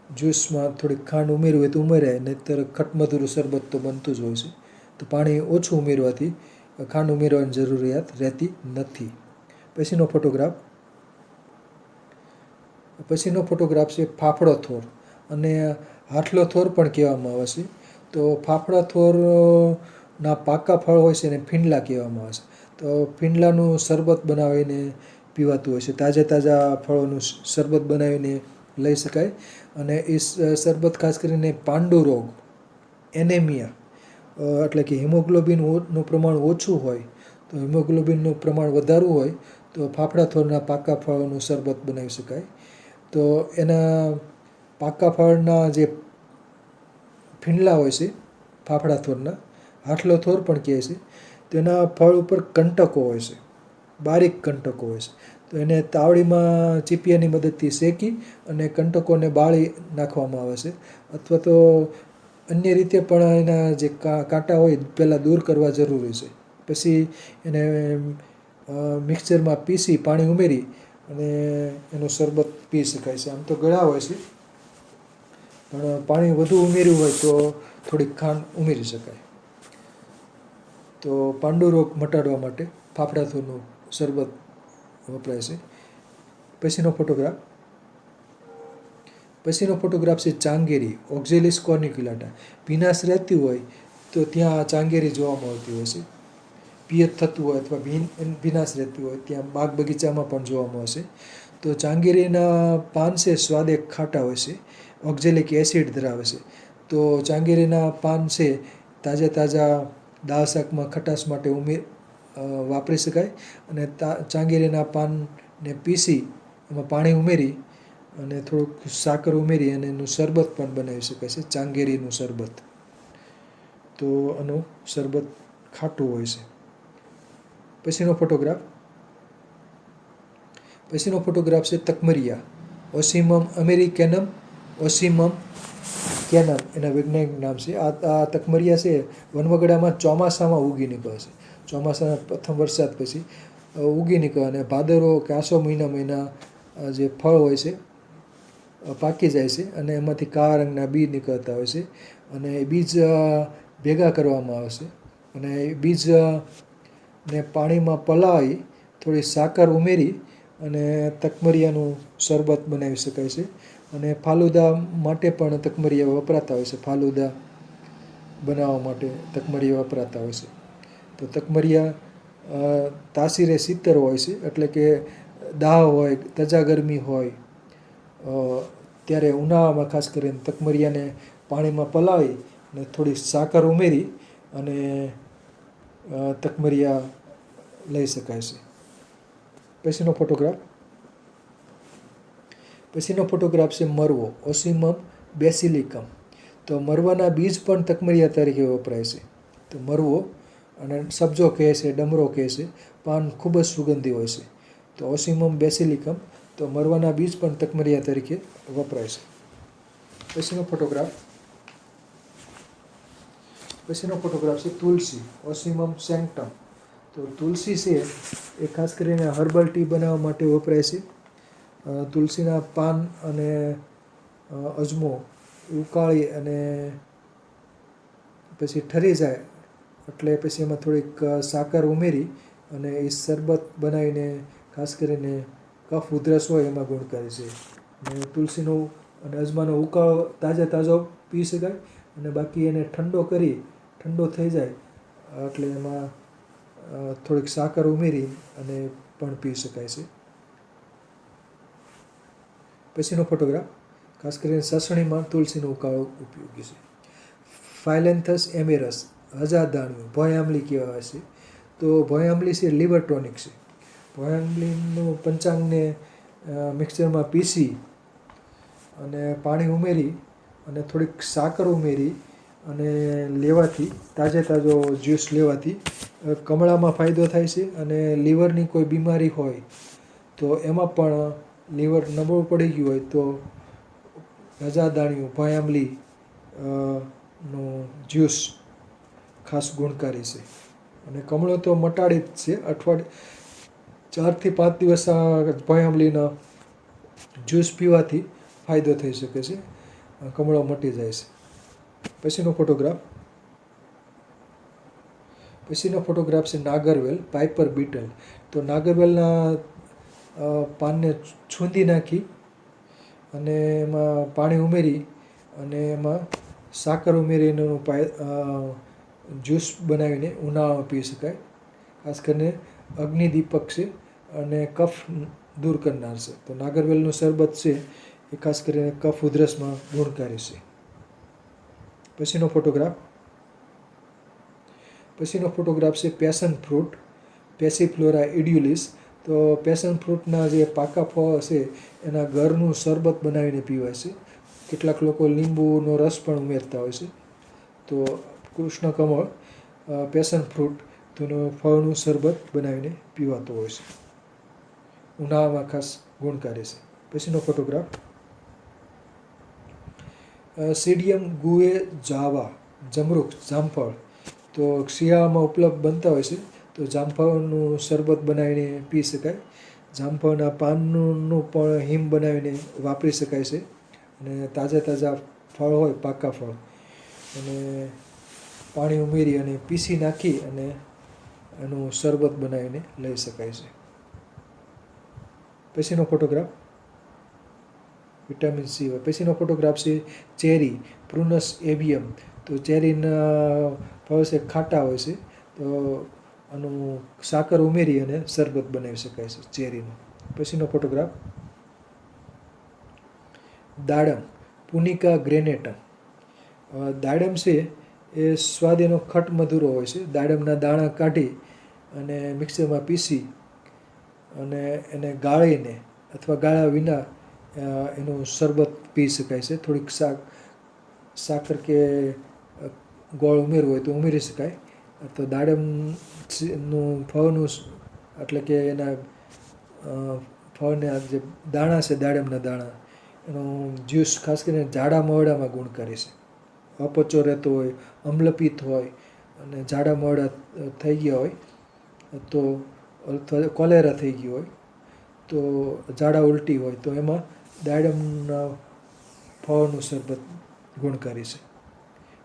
જ્યુસમાં થોડીક ખાંડ ઉમેરવી હોય તો ઉમેરાય, નહીંતર ખટમધુરું શરબત તો બનતું જ હોય છે. તો પાણી ઓછું ઉમેરવાથી ખાંડ ઉમેરવાની જરૂરિયાત રહેતી નથી. પછીનો ફોટોગ્રાફ છે ફાફડો થોર, અને હાથલો થોર પણ કહેવામાં આવે છે. તો ફાફડા થોરના પાકા ફળ હોય છે એને ફીંડલા કહેવામાં આવે છે. તો ફીંડલાનું શરબત બનાવીને પીવાતું હોય છે. તાજા ફળોનું શરબત બનાવીને લઈ શકાય. અને એ શરબત ખાસ કરીને પાંડુ રોગ, એનેમિયા, એટલે કે હિમોગ્લોબિનનું પ્રમાણ ઓછું હોય, તો હિમોગ્લોબિનનું પ્રમાણ વધારવું હોય તો ફાફડા થોરના પાકા ફળોનું શરબત બનાવી શકાય. તો એના પાકા ફળના જે ફીંડલા હોય છે ફાફડા થોરના, હાથલો થોર પણ કહે છે, તેના ફળ ઉપર કંટકો હોય છે, બારીક કંટકો હોય છે. તો એને તાવડીમાં ચીપિયાની મદદથી શેકી અને કંટકોને બાળી નાખવામાં આવે છે. અથવા તો અન્ય રીતે પણ એના જે કાંટા હોય પહેલાં દૂર કરવા જરૂરી છે. પછી એને મિક્સરમાં પીસી પાણી ઉમેરી અને એનું શરબત પી શકાય છે. આમ તો ગળા હોય છે, પણ પાણી વધુ ઉમેર્યું હોય તો થોડીક ખાંડ ઉમેરી શકાય. તો પાંડુ રોગ મટાડવા માટે ફાફડા થોરનું શરબત વપરાય છે. પછીનો ફોટોગ્રાફ છે ચાંગેરી, ઓક્ઝેલિસ કોર્નિક્યુલાટા. ભીનાશ રહેતી હોય તો ત્યાં ચાંગેરી જોવા મળતી હોય છે. પિયત થતું હોય અથવા ભીનાશ રહેતી હોય ત્યાં બાગ બગીચામાં પણ જોવા મળશે. તો ચાંગેરીના પાન છે સ્વાદે ખાટા હોય છે, ઓક્ઝેલિક એસિડ ધરાવે છે. તો ચાંગેરીના પાન છે તાજા દાળ શાકમાં ખટાશ માટે વાપરી શકાય. અને ચાંગેરીના પાનને પીસી એમાં પાણી ઉમેરી અને થોડુંક સાકર ઉમેરી અને એનું શરબત પણ બનાવી શકાય છે, ચાંગેરીનું શરબત. તો આનું શરબત ખાટું હોય છે. પછીનો ફોટોગ્રાફ છે તકમરિયા, ઓસિમમ અમેરિકેનમ, ઓસિમમ કેનમ એના વૈજ્ઞાનિક નામ છે. આ તકમરિયા છે વનવગડામાં ચોમાસામાં ઉગી નીકળે છે. ચોમાસાના પ્રથમ વરસાદ પછી ઉગી નીકળે અને ભાદરવો કે આસો મહિનામાં જે ફળ હોય છે પાકી જાય છે અને એમાંથી કાળા રંગના બી નીકળતા હોય છે. અને એ બીજ ભેગા કરવામાં આવશે અને એ બીજ ને પાણીમાં પલાળી થોડી સાકર ઉમેરી અને તકમરિયાનું શરબત બનાવી શકાય છે. અને ફાલુદા માટે પણ તકમરિયા વપરાતા હોય છે. ફાલુદા બનાવવા માટે તકમરિયા વપરાતા હોય છે. તો તકમરિયા તાસીરે શીતળ હોય છે, એટલે કે દાહ હોય, તજા ગરમી હોય, ત્યારે ઉનાળામાં ખાસ કરીને તકમરિયાને પાણીમાં પલાળી અને થોડી સાકર ઉમેરી અને તકમરિયા લઈ શકાય છે. પછીનો ફોટોગ્રાફ છે મરવો, ઓસીમમ બેસિલિકમ. તો મરવાના બીજ પણ તકમરિયા તરીકે વપરાય છે. તો મરવો, અને સબ્જો કહે છે, ડમરો કહે છે, પાન ખૂબ જ સુગંધી હોય છે. તો ઓસીમમ બેસિલિકમ, તો મરવાના બીજ પણ તકમરિયા તરીકે વપરાય છે. પછીનો ફોટોગ્રાફ છે તુલસી, ઓસીમમ સેન્ક્ટમ. તો તુલસી છે એ ખાસ કરીને હર્બલ ટી બનાવવા માટે વપરાય છે. તુલસીના પાન અને અજમો ઉકાળી અને પછી ઠરી જાય એટલે પછી એમાં થોડીક સાકર ઉમેરી અને એ શરબત બનાવીને ખાસ કરીને કફ ઉધરસ હોય એમાં ગુણકારી છે. અને તુલસીનો અને અજમાનો ઉકાળો તાજો પી શકાય, અને બાકી એને ઠંડો થઈ જાય એટલે એમાં થોડીક સાકર ઉમેરી અને પણ પી શકાય છે. પછીનો ફોટોગ્રાફ ખાસ કરીને સસણીમાં તુલસીનો ઉકાળો ઉપયોગી છે. ફાયલેન્થસ એમેરસ, હજારદાણિયું, ભોંય કહેવાય છે. તો ભોંય છે લીવર ટોનિક છે. ભોંય પંચાંગને મિક્સરમાં પીસી અને પાણી ઉમેરી અને થોડીક સાકર ઉમેરી અને લેવાથી તાજો જ્યુસ લેવાથી કમળામાં ફાયદો થાય છે. અને લીવરની કોઈ બીમારી હોય તો એમાં પણ લીવર નબળું પડી ગયું હોય તો હજારદાણિયું, ભોંય નું જ્યુસ ખાસ ગુણકારી છે. અને કમળો તો મટાડી જ છે. 4 થી 5 દિવસ ભોંય જ્યુસ પીવાથી ફાયદો થઈ શકે છે, કમળો મટી જાય છે. પછીનો ફોટોગ્રાફ છે નાગરવેલ, પાઇપર બીટલ. તો નાગરવેલના પાનને છૂંદી નાખી અને એમાં પાણી ઉમેરી અને એમાં સાકર ઉમેરીને જ્યુસ બનાવીને ઉનાળામાં પી શકાય. ખાસ કરીને અગ્નિદીપક છે અને કફ દૂર કરનાર છે. તો નાગરવેલનું શરબત છે એ ખાસ કરીને કફ ઉધરસમાં ગુણકારી છે. પછીનો ફોટોગ્રાફ છે પેશન ફ્રૂટ, પેસીફ્લોરા ઇડ્યુલિસ. તો પેશન ફ્રૂટના જે પાકા ફળ છે એના ગળનું શરબત બનાવીને પીવાય છે. કેટલાક લોકો લીંબુનો રસ પણ ઉમેરતા હોય છે. તો કૃષ્ણકમળ, પેશન ફ્રૂટ તેનું ફળનું શરબત બનાવીને પીવાતું હોય છે. ઉનાળામાં ખાસ ગુણકારી છે. પછીનો ફોટોગ્રાફ સીડિયમ ગુએજાવા, જમરૂખ, જામફળ. તો શિયાળામાં ઉપલબ્ધ બનતા હોય છે. તો જામફળનું શરબત બનાવીને પી શકાય. જામફળના પાનનું પણ હિમ બનાવીને વાપરી શકાય છે. અને તાજા ફળ હોય, પાકા ફળ, અને પાણી ઉમેરી અને પીસી નાખી અને એનું શરબત બનાવીને લઈ શકાય છે. પછીનો ફોટોગ્રાફ વિટામિન સી હોય. પછીનો ફોટોગ્રાફ છે ચેરી, પ્રુનસ એવિયમ. તો ચેરીના ફળ છે ખાટા હોય છે. તો આનું સાકર ઉમેરી અને શરબત બનાવી શકાય છે ચેરીનું. પછીનો ફોટોગ્રાફ દાડમ, પુનિકા ગ્રેનેટા. દાડમ છે એ સ્વાદ એનો ખટ મધુરો હોય છે. દાડમના દાણા કાઢી અને મિક્સરમાં પીસી અને એને ગાળીને અથવા ગાળ્યા વિના એનું શરબત પી શકાય છે. થોડીક સાકર કે ગોળ ઉમેરવું હોય તો ઉમેરી શકાય. તો દાડમનું ફળનું એટલે કે એના ફળના જે દાણા છે, દાડમના દાણા, એનું જ્યુસ ખાસ કરીને ઝાડા મોરડામાં ગુણકારી છે. અપચો રહેતો હોય, અમ્લપિત્ત હોય અને ઝાડા મોરડા થઈ ગયા હોય તો, અથવા કોલેરા થઈ ગયું હોય તો, ઝાડા ઉલટી હોય તો એમાં દાડમના ફળનું શરબત ગુણકારી છે.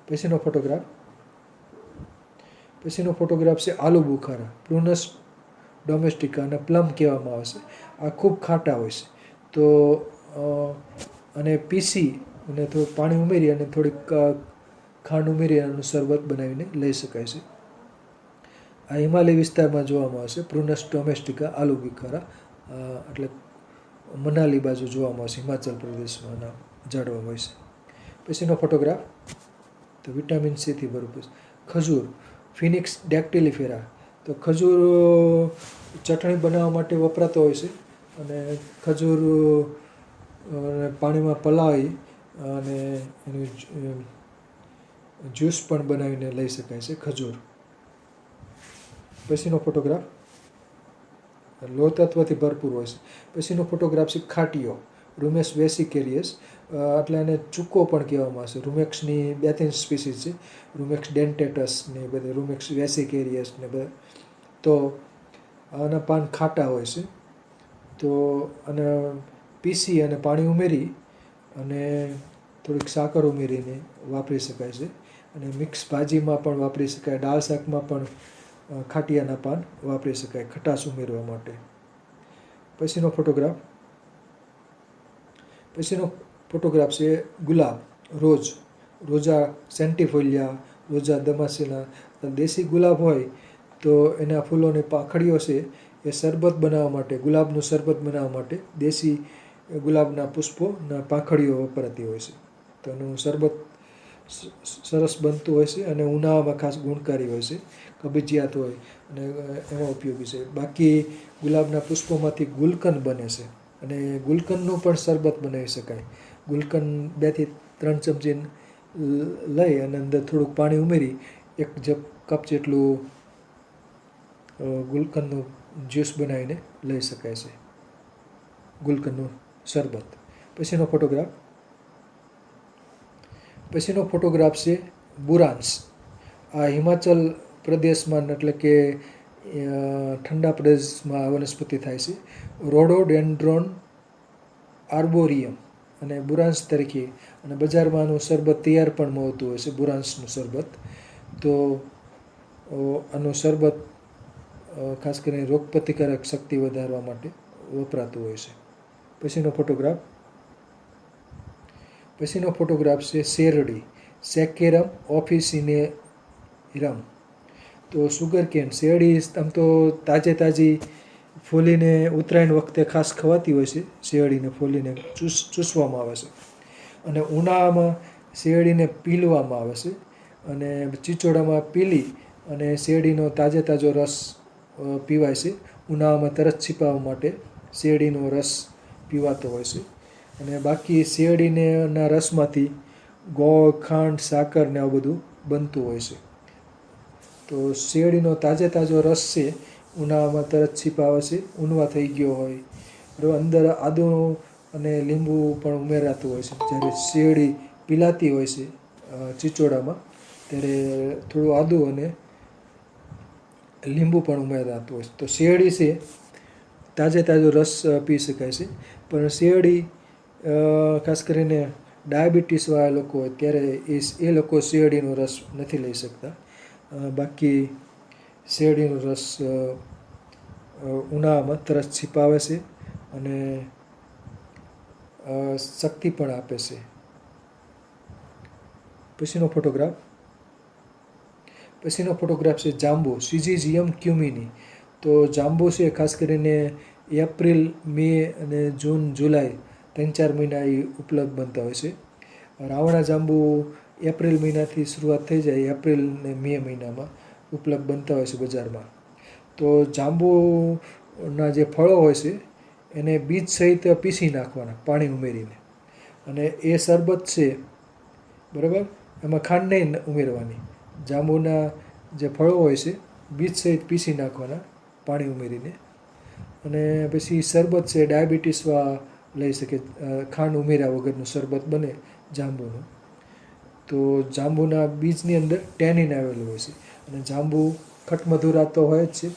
પછીનો પછીનો ફોટોગ્રાફ છે આલુ બુખારા, પ્રુનસ ડોમેસ્ટિકા અને પ્લમ કહેવામાં આવે છે. આ ખૂબ ખાટા હોય છે. તો અને પીસી અને થોડુંક પાણી ઉમેરી અને થોડીક ખાંડ ઉમેરી આનું શરબત બનાવીને લઈ શકાય છે. આ હિમાલય વિસ્તારમાં જોવામાં આવે છે. પ્રુનસ ડોમેસ્ટિકા આલુ બુખારા એટલે મનાલી બાજુ જોવામાં આવશે, હિમાચલ પ્રદેશમાં ઝાડવા હોય છે. પછીનો ફોટોગ્રાફ તો વિટામિન સીથી ભરપૂર ખજૂર, ફિનિક્સ ડેક્ટિલિફેરા. તો ખજૂર ચટણી બનાવવા માટે વપરાતો હોય છે અને ખજૂર પાણીમાં પલાળી અને એનું જ્યુસ પણ બનાવીને લઈ શકાય છે ખજૂર. પછીનો ફોટોગ્રાફ લોહ તત્વથી ભરપૂર હોય છે. પછીનો ફોટોગ્રાફ છે ખાટીયો, રૂમેક્સ વેસિકેરિયસ. એટલે એને ચૂકો પણ કહેવામાં આવશે. રૂમેક્સની 2-3 સ્પીસીસ છે, રૂમેક્સ ડેન્ટેટસ ને બધે, રૂમેક્સ વેસિકેરિયસ ને બધા. તો આના પાન ખાટા હોય છે. તો અને પીસી અને પાણી ઉમેરી અને થોડીક સાકર ઉમેરીને વાપરી શકાય છે. અને મિક્સ ભાજીમાં પણ વાપરી શકાય, દાળ શાકમાં પણ ખાટિયાના પાન વાપરી શકાય ખટાશ ઉમેરવા માટે. પછીનો ફોટોગ્રાફ છે ગુલાબ, રોઝ, રોઝા સેન્ટિફોલિયા, રોઝા દમાસિના. દેશી ગુલાબ હોય તો એના ફૂલોની પાંખડીઓ છે એ શરબત બનાવવા માટે, ગુલાબનું શરબત બનાવવા માટે દેશી ગુલાબના પુષ્પોના પાંખડીઓ વપરાતી હોય છે. તો એનું શરબત સરસ બનતું હોય છે અને ઉનાળામાં ખાસ ગુણકારી હોય છે. કબજિયાત હોય અને એમાં ઉપયોગી છે. બાકી ગુલાબના પુષ્પોમાંથી ગુલકંદ બને છે અને ગુલકંદનું પણ શરબત બનાવી શકાય. ગુલકંદ 2 થી 3 ચમચી લઈ અને અંદર થોડુંક પાણી ઉમેરી 1 કપ જેટલું ગુલકંદનું જ્યુસ બનાવીને લઈ શકાય છે, ગુલકંદનું શરબત. પછીનો ફોટોગ્રાફ છે બુરાન્સ. આ હિમાચલ પ્રદેશમાં એટલે કે ઠંડા પ્રદેશમાં વનસ્પતિ થાય છે. રોડોડેન્ડ્રોન આર્બોરિયમ અને બુરાન્સ તરીકે, અને બજારમાં આનું શરબત તૈયાર પણ મળતું હોય છે, બુરાન્સનું શરબત. તો આનું શરબત ખાસ કરીને રોગપ્રતિકારક શક્તિ વધારવા માટે વપરાતું હોય છે. પછીનો ફોટોગ્રાફ છે શેરડી, સેકેરમ ઓફિસિનેરમ. તો સુગર કેન, શેરડી આમ તો તાજી ફોલીને ઉત્તરાયણ વખતે ખાસ ખવાતી હોય છે. શેરડીને ફોલીને ચૂસવામાં આવે છે અને ઉનાળામાં શેરડીને પીલવામાં આવે છે અને ચીચોડામાં પીલી અને શેરડીનો તાજો રસ પીવાય છે. ઉનાળામાં તરસ છીપાવવા માટે શેરડીનો રસ પીવાતો હોય છે. અને બાકી શેરડીના રસમાંથી ગોળ, ખાંડ, સાકર ને આવું બધું બનતું હોય છે. તો શેરડીનો તાજો રસ છે ઉનાળામાં તરસ છીપાવે છે, ઊનવા થઈ ગયો હોય. અંદર આદુ અને લીંબુ પણ ઉમેરાતું હોય છે. જ્યારે શેરડી પીલાતી હોય છે ચીચોડામાં, ત્યારે થોડું આદુ અને લીંબુ પણ ઉમેરાતું હોય છે. તો શેરડી છે તાજો રસ પી શકાય છે. પણ શેરડી ખાસ કરીને ડાયાબિટીસવાળા લોકો હોય ત્યારે એ લોકો શેરડીનો રસ નથી લઈ શકતા. બાકી શેરડીનો રસ ઉનાળામાં તરસ છીપાવે છે અને શક્તિ પણ આપે છે. પછીનો ફોટોગ્રાફ છે જાંબુ, સિઝિઝિયમ ક્યુમિની. તો જાંબુ છે ખાસ કરીને એપ્રિલ, મે અને જૂન, જુલાઈ 3-4 મહિના એ ઉપલબ્ધ બનતા હોય છે. રાવણા જાંબુ એપ્રિલ મહિનાથી શરૂઆત થઈ જાય, એપ્રિલ ને મે મહિનામાં ઉપલબ્ધ બનતા હોય છે બજારમાં. તો જાંબુના જે ફળો હોય છે એને બીજ સહિત પીસી નાખવાના પાણી ઉમેરીને, અને એ શરબત છે બરાબર, એમાં ખાંડ નહીં ઉમેરવાની. જાંબુના જે ફળો હોય છે બીજ સહિત પીસી નાખવાના પાણી ઉમેરીને, અને પછી શરબત છે ડાયાબિટીસવાળા લઈ શકે. ખાંડ ઉમેર્યા વગરનું શરબત બને જાંબુનું. તો જાંબુના બીજની અંદર ટેનિન આવેલું હોય છે અને જાંબુ ખટમધુરા તો હોય જ છે.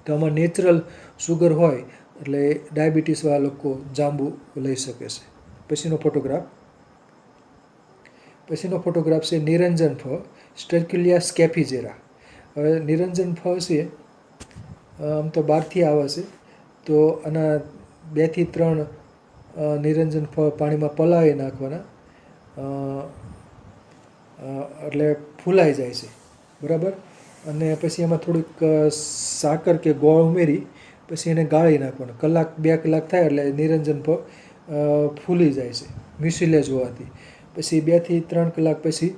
તો આમાં નેચરલ સુગર હોય એટલે ડાયાબિટીસવાળા લોકો જાંબુ લઈ શકે છે. પછીનો ફોટોગ્રાફ છે નિરંજન ફળ, સ્ટર્ક્યુલિયા સ્કેફિઝેરા. હવે નિરંજન ફળ છે આમ તો બહારથી આવે છે, તો આના 2 થી 3 નિરંજન ફળ પાણીમાં પલાળી નાખવાના, એટલે ફૂલાઈ જાય છે, બરાબર. અને પછી એમાં થોડીક સાકર કે ગોળ ઉમેરી પછી એને ગાળી નાખવાનું. 1-2 કલાક થાય એટલે નિરંજન ફળ ફૂલી જાય છે મ્યુસીલેજ હોવાથી. પછી 2 થી 3 કલાક પછી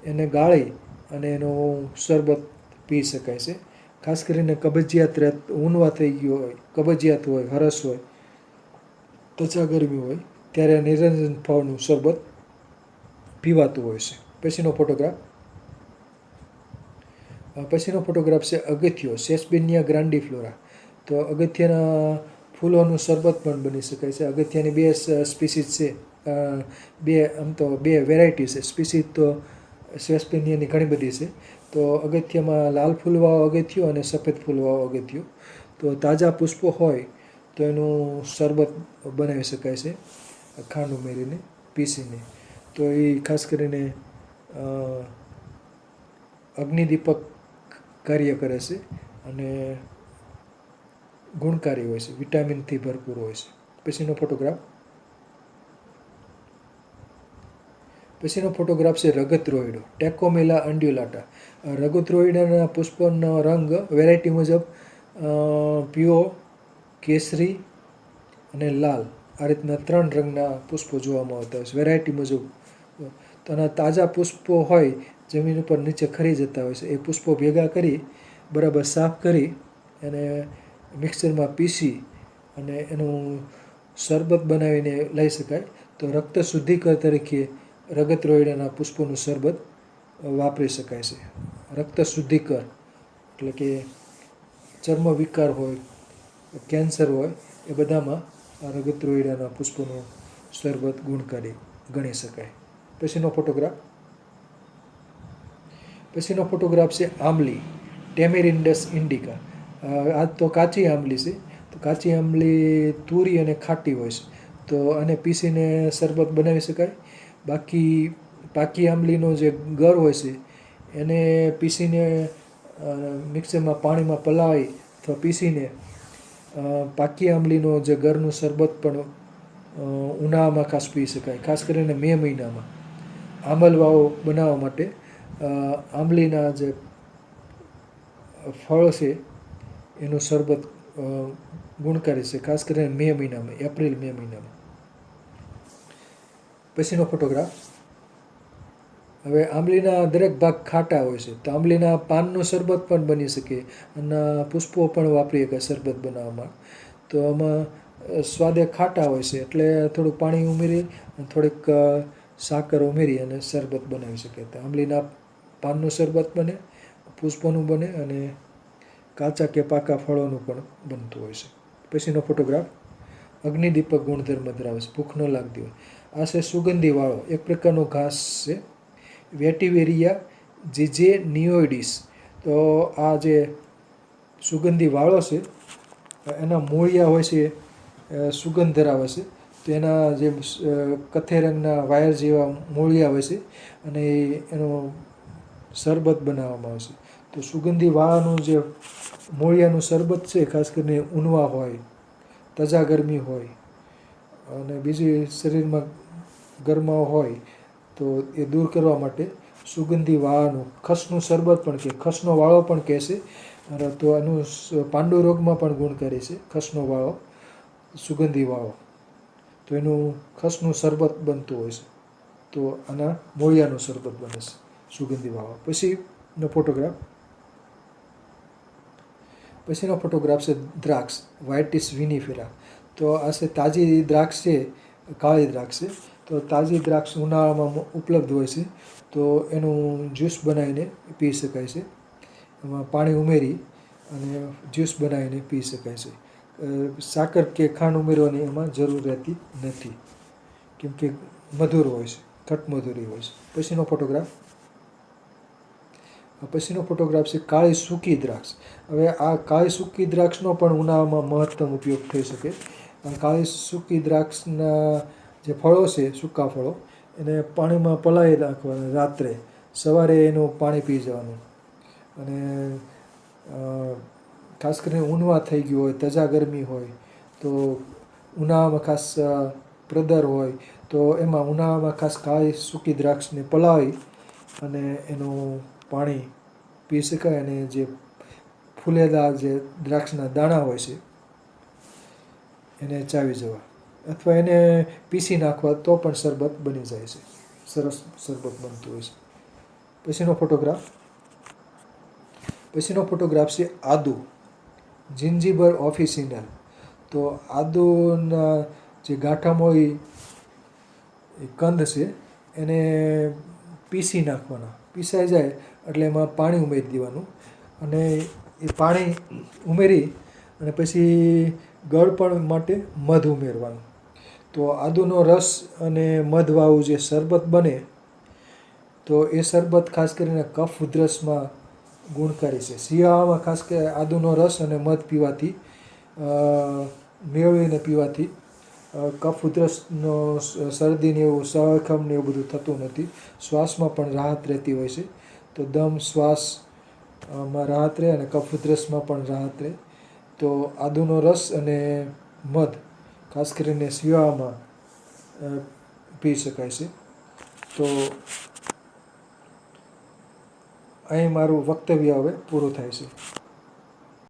એને ગાળી અને એનું શરબત પી શકાય છે. ખાસ કરીને કબજિયાત ઊનવા થઈ ગયો હોય, કબજિયાત હોય, હરસ હોય, ત્વચા ગરમી હોય ત્યારે નિરંજન ફળનું શરબત પીવાતું હોય છે. પછીનો ફોટોગ્રાફ છે અગથિયો, સેસબેનિયા ગ્રાન્ડિફ્લોરા. તો અગથિયાના ફૂલોનું શરબત પણ બની શકાય છે. અગથિયાની 2 સ્પીસીસ છે, આમ તો 2 વેરાયટી છે. સ્પીસીસ તો સેસબેનિયાની ઘણી બધી છે. તો અગથિયામાં લાલ ફૂલવાળો અગથિયો અને સફેદ ફૂલવાળો અગથિયો. તો તાજા પુષ્પો હોય તો એનું શરબત બનાવી શકાય છે ખાંડ ઉમેરીને, પીસીને. તો એ ખાસ કરીને અગ્નિદીપક કાર્ય કરે છે અને ગુણકારી હોય છે, વિટામિનથી ભરપૂર હોય છે. પછીનો ફોટોગ્રાફ છે રગત રોઈડો, ટેકોમેલા અંડ્યુલાટા. રગત રોઈડાના પુષ્પનો રંગ વેરાયટી મુજબ પીળો, કેસરી અને લાલ, આ રીતના 3 રંગના પુષ્પો જોવામાં આવતા હોય છે વેરાયટી મુજબ. તો આના તાજા પુષ્પો હોય જમીન ઉપર નીચે ખરી જતા હોય છે, એ પુષ્પો ભેગા કરી બરાબર સાફ કરી અને મિક્સરમાં પીસી અને એનું શરબત બનાવીને લઈ શકાય. તો રક્ત શુદ્ધિકર તરીકે રગત રોઈડાના પુષ્પોનું શરબત વાપરી શકાય છે. રક્ત શુદ્ધિકર એટલે કે ચર્મ વિકાર હોય, કેન્સર હોય, એ બધામાં આ રગત રોઈડાના પુષ્પોનું શરબત ગુણકારી ગણી શકાય. પછીનો ફોટોગ્રાફ છે આંબલી, ટેમેરિન્ડસ ઇન્ડિકા. આ તો કાચી આંબલી છે. તો કાચી આંબલી તુરી અને ખાટી હોય છે, તો આને પીસીને શરબત બનાવી શકાય. બાકી પાકી આંબલીનો જે ગર હોય છે એને પીસીને મિક્સરમાં પાણીમાં પલાળી અથવા પીસીને પાકી આંબલીનો જે ગરનું શરબત પણ ઉનાળામાં ખાસ પી શકાય. ખાસ કરીને મે મહિનામાં આંબલવાળો બનાવવા માટે આંબલીના જે ફળ છે એનું શરબત ગુણકારી છે, ખાસ કરીને મે મહિનામાં, એપ્રિલ-મે મહિનામાં. પછીનો ફોટોગ્રાફ. હવે આંબલીના દરેક ભાગ ખાટા હોય છે, તો આંબલીના પાનનું શરબત પણ બની શકે અને પુષ્પો પણ વાપરી શકાય શરબત બનાવવામાં. તો આમાં સ્વાદે ખાટા હોય છે એટલે થોડુંક પાણી ઉમેરી અને થોડીક સાકર ઉમેરી અને શરબત બનાવી શકે. તો આંબલીના પાનનું શરબત બને, પુષ્પોનું બને અને કાચા કે પાકા ફળોનું પણ બનતું હોય છે. પછીનો ફોટોગ્રાફ. અગ્નિદીપક ગુણધર્મ ધરાવે છે, ભૂખ ન લાગતી હોય. આ છે સુગંધીવાળો એક પ્રકારનો ઘાસ છે, વેટિવેરિયા જીજેનિયોઇડિસ. તો આ જે સુગંધી વાળો છે એના મૂળિયા હોય છે સુગંધ ધરાવે છે. તો એના જે કથ્થઈ રંગના વાયર જેવા મૂળિયા હોય છે અને એનો શરબત બનાવવામાં આવે છે. તો સુગંધી વાળાનું જે મૂળિયાનું શરબત છે, ખાસ કરીને ઊનવા હોય, ત્વચા ગરમી હોય અને બીજી શરીરમાં ગરમાવો હોય તો એ દૂર કરવા માટે સુગંધી વાળાનું ખસનું શરબત પણ કહે, ખસનો વાળો પણ કહે છે. તો આનું પાંડુ રોગમાં પણ ગુણકારી છે ખસનો વાળો, સુગંધી વાળો. તો એનું ખસનું શરબત બનતું હોય છે. તો આના મૂળિયાનું શરબત બને છે સુગંધી વાળો. પછીનો ફોટોગ્રાફ છે દ્રાક્ષ, વાઇટિસ વિનીફેરા. તો આ છે તાજી દ્રાક્ષ છે, કાળી દ્રાક્ષ છે. તો તાજી દ્રાક્ષ ઉનાળામાં ઉપલબ્ધ હોય છે, તો એનું જ્યુસ બનાવીને પી શકાય છે. એમાં પાણી ઉમેરી અને જ્યુસ બનાવીને પી શકાય છે. સાકર કે ખાંડ ઉમેરવાની એમાં જરૂર રહેતી નથી, કેમ કે મધુર હોય છે, ખટમધુરી હોય છે. પછીનો ફોટોગ્રાફ છે કાળી સૂકી દ્રાક્ષ. હવે આ કાળી સૂકી દ્રાક્ષનો પણ ઉનાળામાં મહત્તમ ઉપયોગ થઈ શકે. કાળી સૂકી દ્રાક્ષના જે ફળો છે, સૂકા ફળો, એને પાણીમાં પલાળી નાખવાના રાત્રે, સવારે એનું પાણી પી જવાનું. અને ખાસ કરીને ઉનવા થઈ ગયું હોય, તજા ગરમી હોય, તો ઉનાળામાં ખાસ પ્રદર હોય તો એમાં ઉનાળામાં ખાસ કાળી સૂકી દ્રાક્ષને પલાળી અને એનું પાણી પી શકાય. અને જે ફૂલેલા જે દ્રાક્ષના દાણા હોય છે એને ચાવી જવા, અથવા એને પીસી નાખવા તો પણ શરબત બની જાય છે. સરસ શરબત બનતું હોય છે. પછીનો ફોટોગ્રાફ છે આદુ, જિંજીબર ઓફિસિનલ. તો આદુના જે ગાંઠામાં હોય એ કંદ છે એને પીસી નાખવાના. પીસાઈ જાય એટલે એમાં પાણી ઉમેરી દેવાનું, અને એ પાણી ઉમેરી અને પછી ગળપણ માટે મધ ઉમેરવાનું. તો આદુનો રસ અને મધવાળું જે શરબત બને, તો એ શરબત ખાસ કરીને કફ ઉધરસમાં ગુણકારી છે. શિયાળામાં ખાસ કે આદુનો રસ અને મધ પીવાથી મેળવીને પીવાથી કફ ઉધરસનો શરદીને એવું સળખમને એવું બધું થતું નથી. શ્વાસમાં પણ રાહત રહેતી હોય છે. તો દમ શ્વાસમાં રાહત રહે અને કફ ઉધરસમાં પણ રાહત રહે. તો આદુનો રસ અને મધ ખાસ કરીને શિયાળામાં પી શકાય છે. તો અહીં મારું વક્તવ્ય હવે પૂરું થાય છે.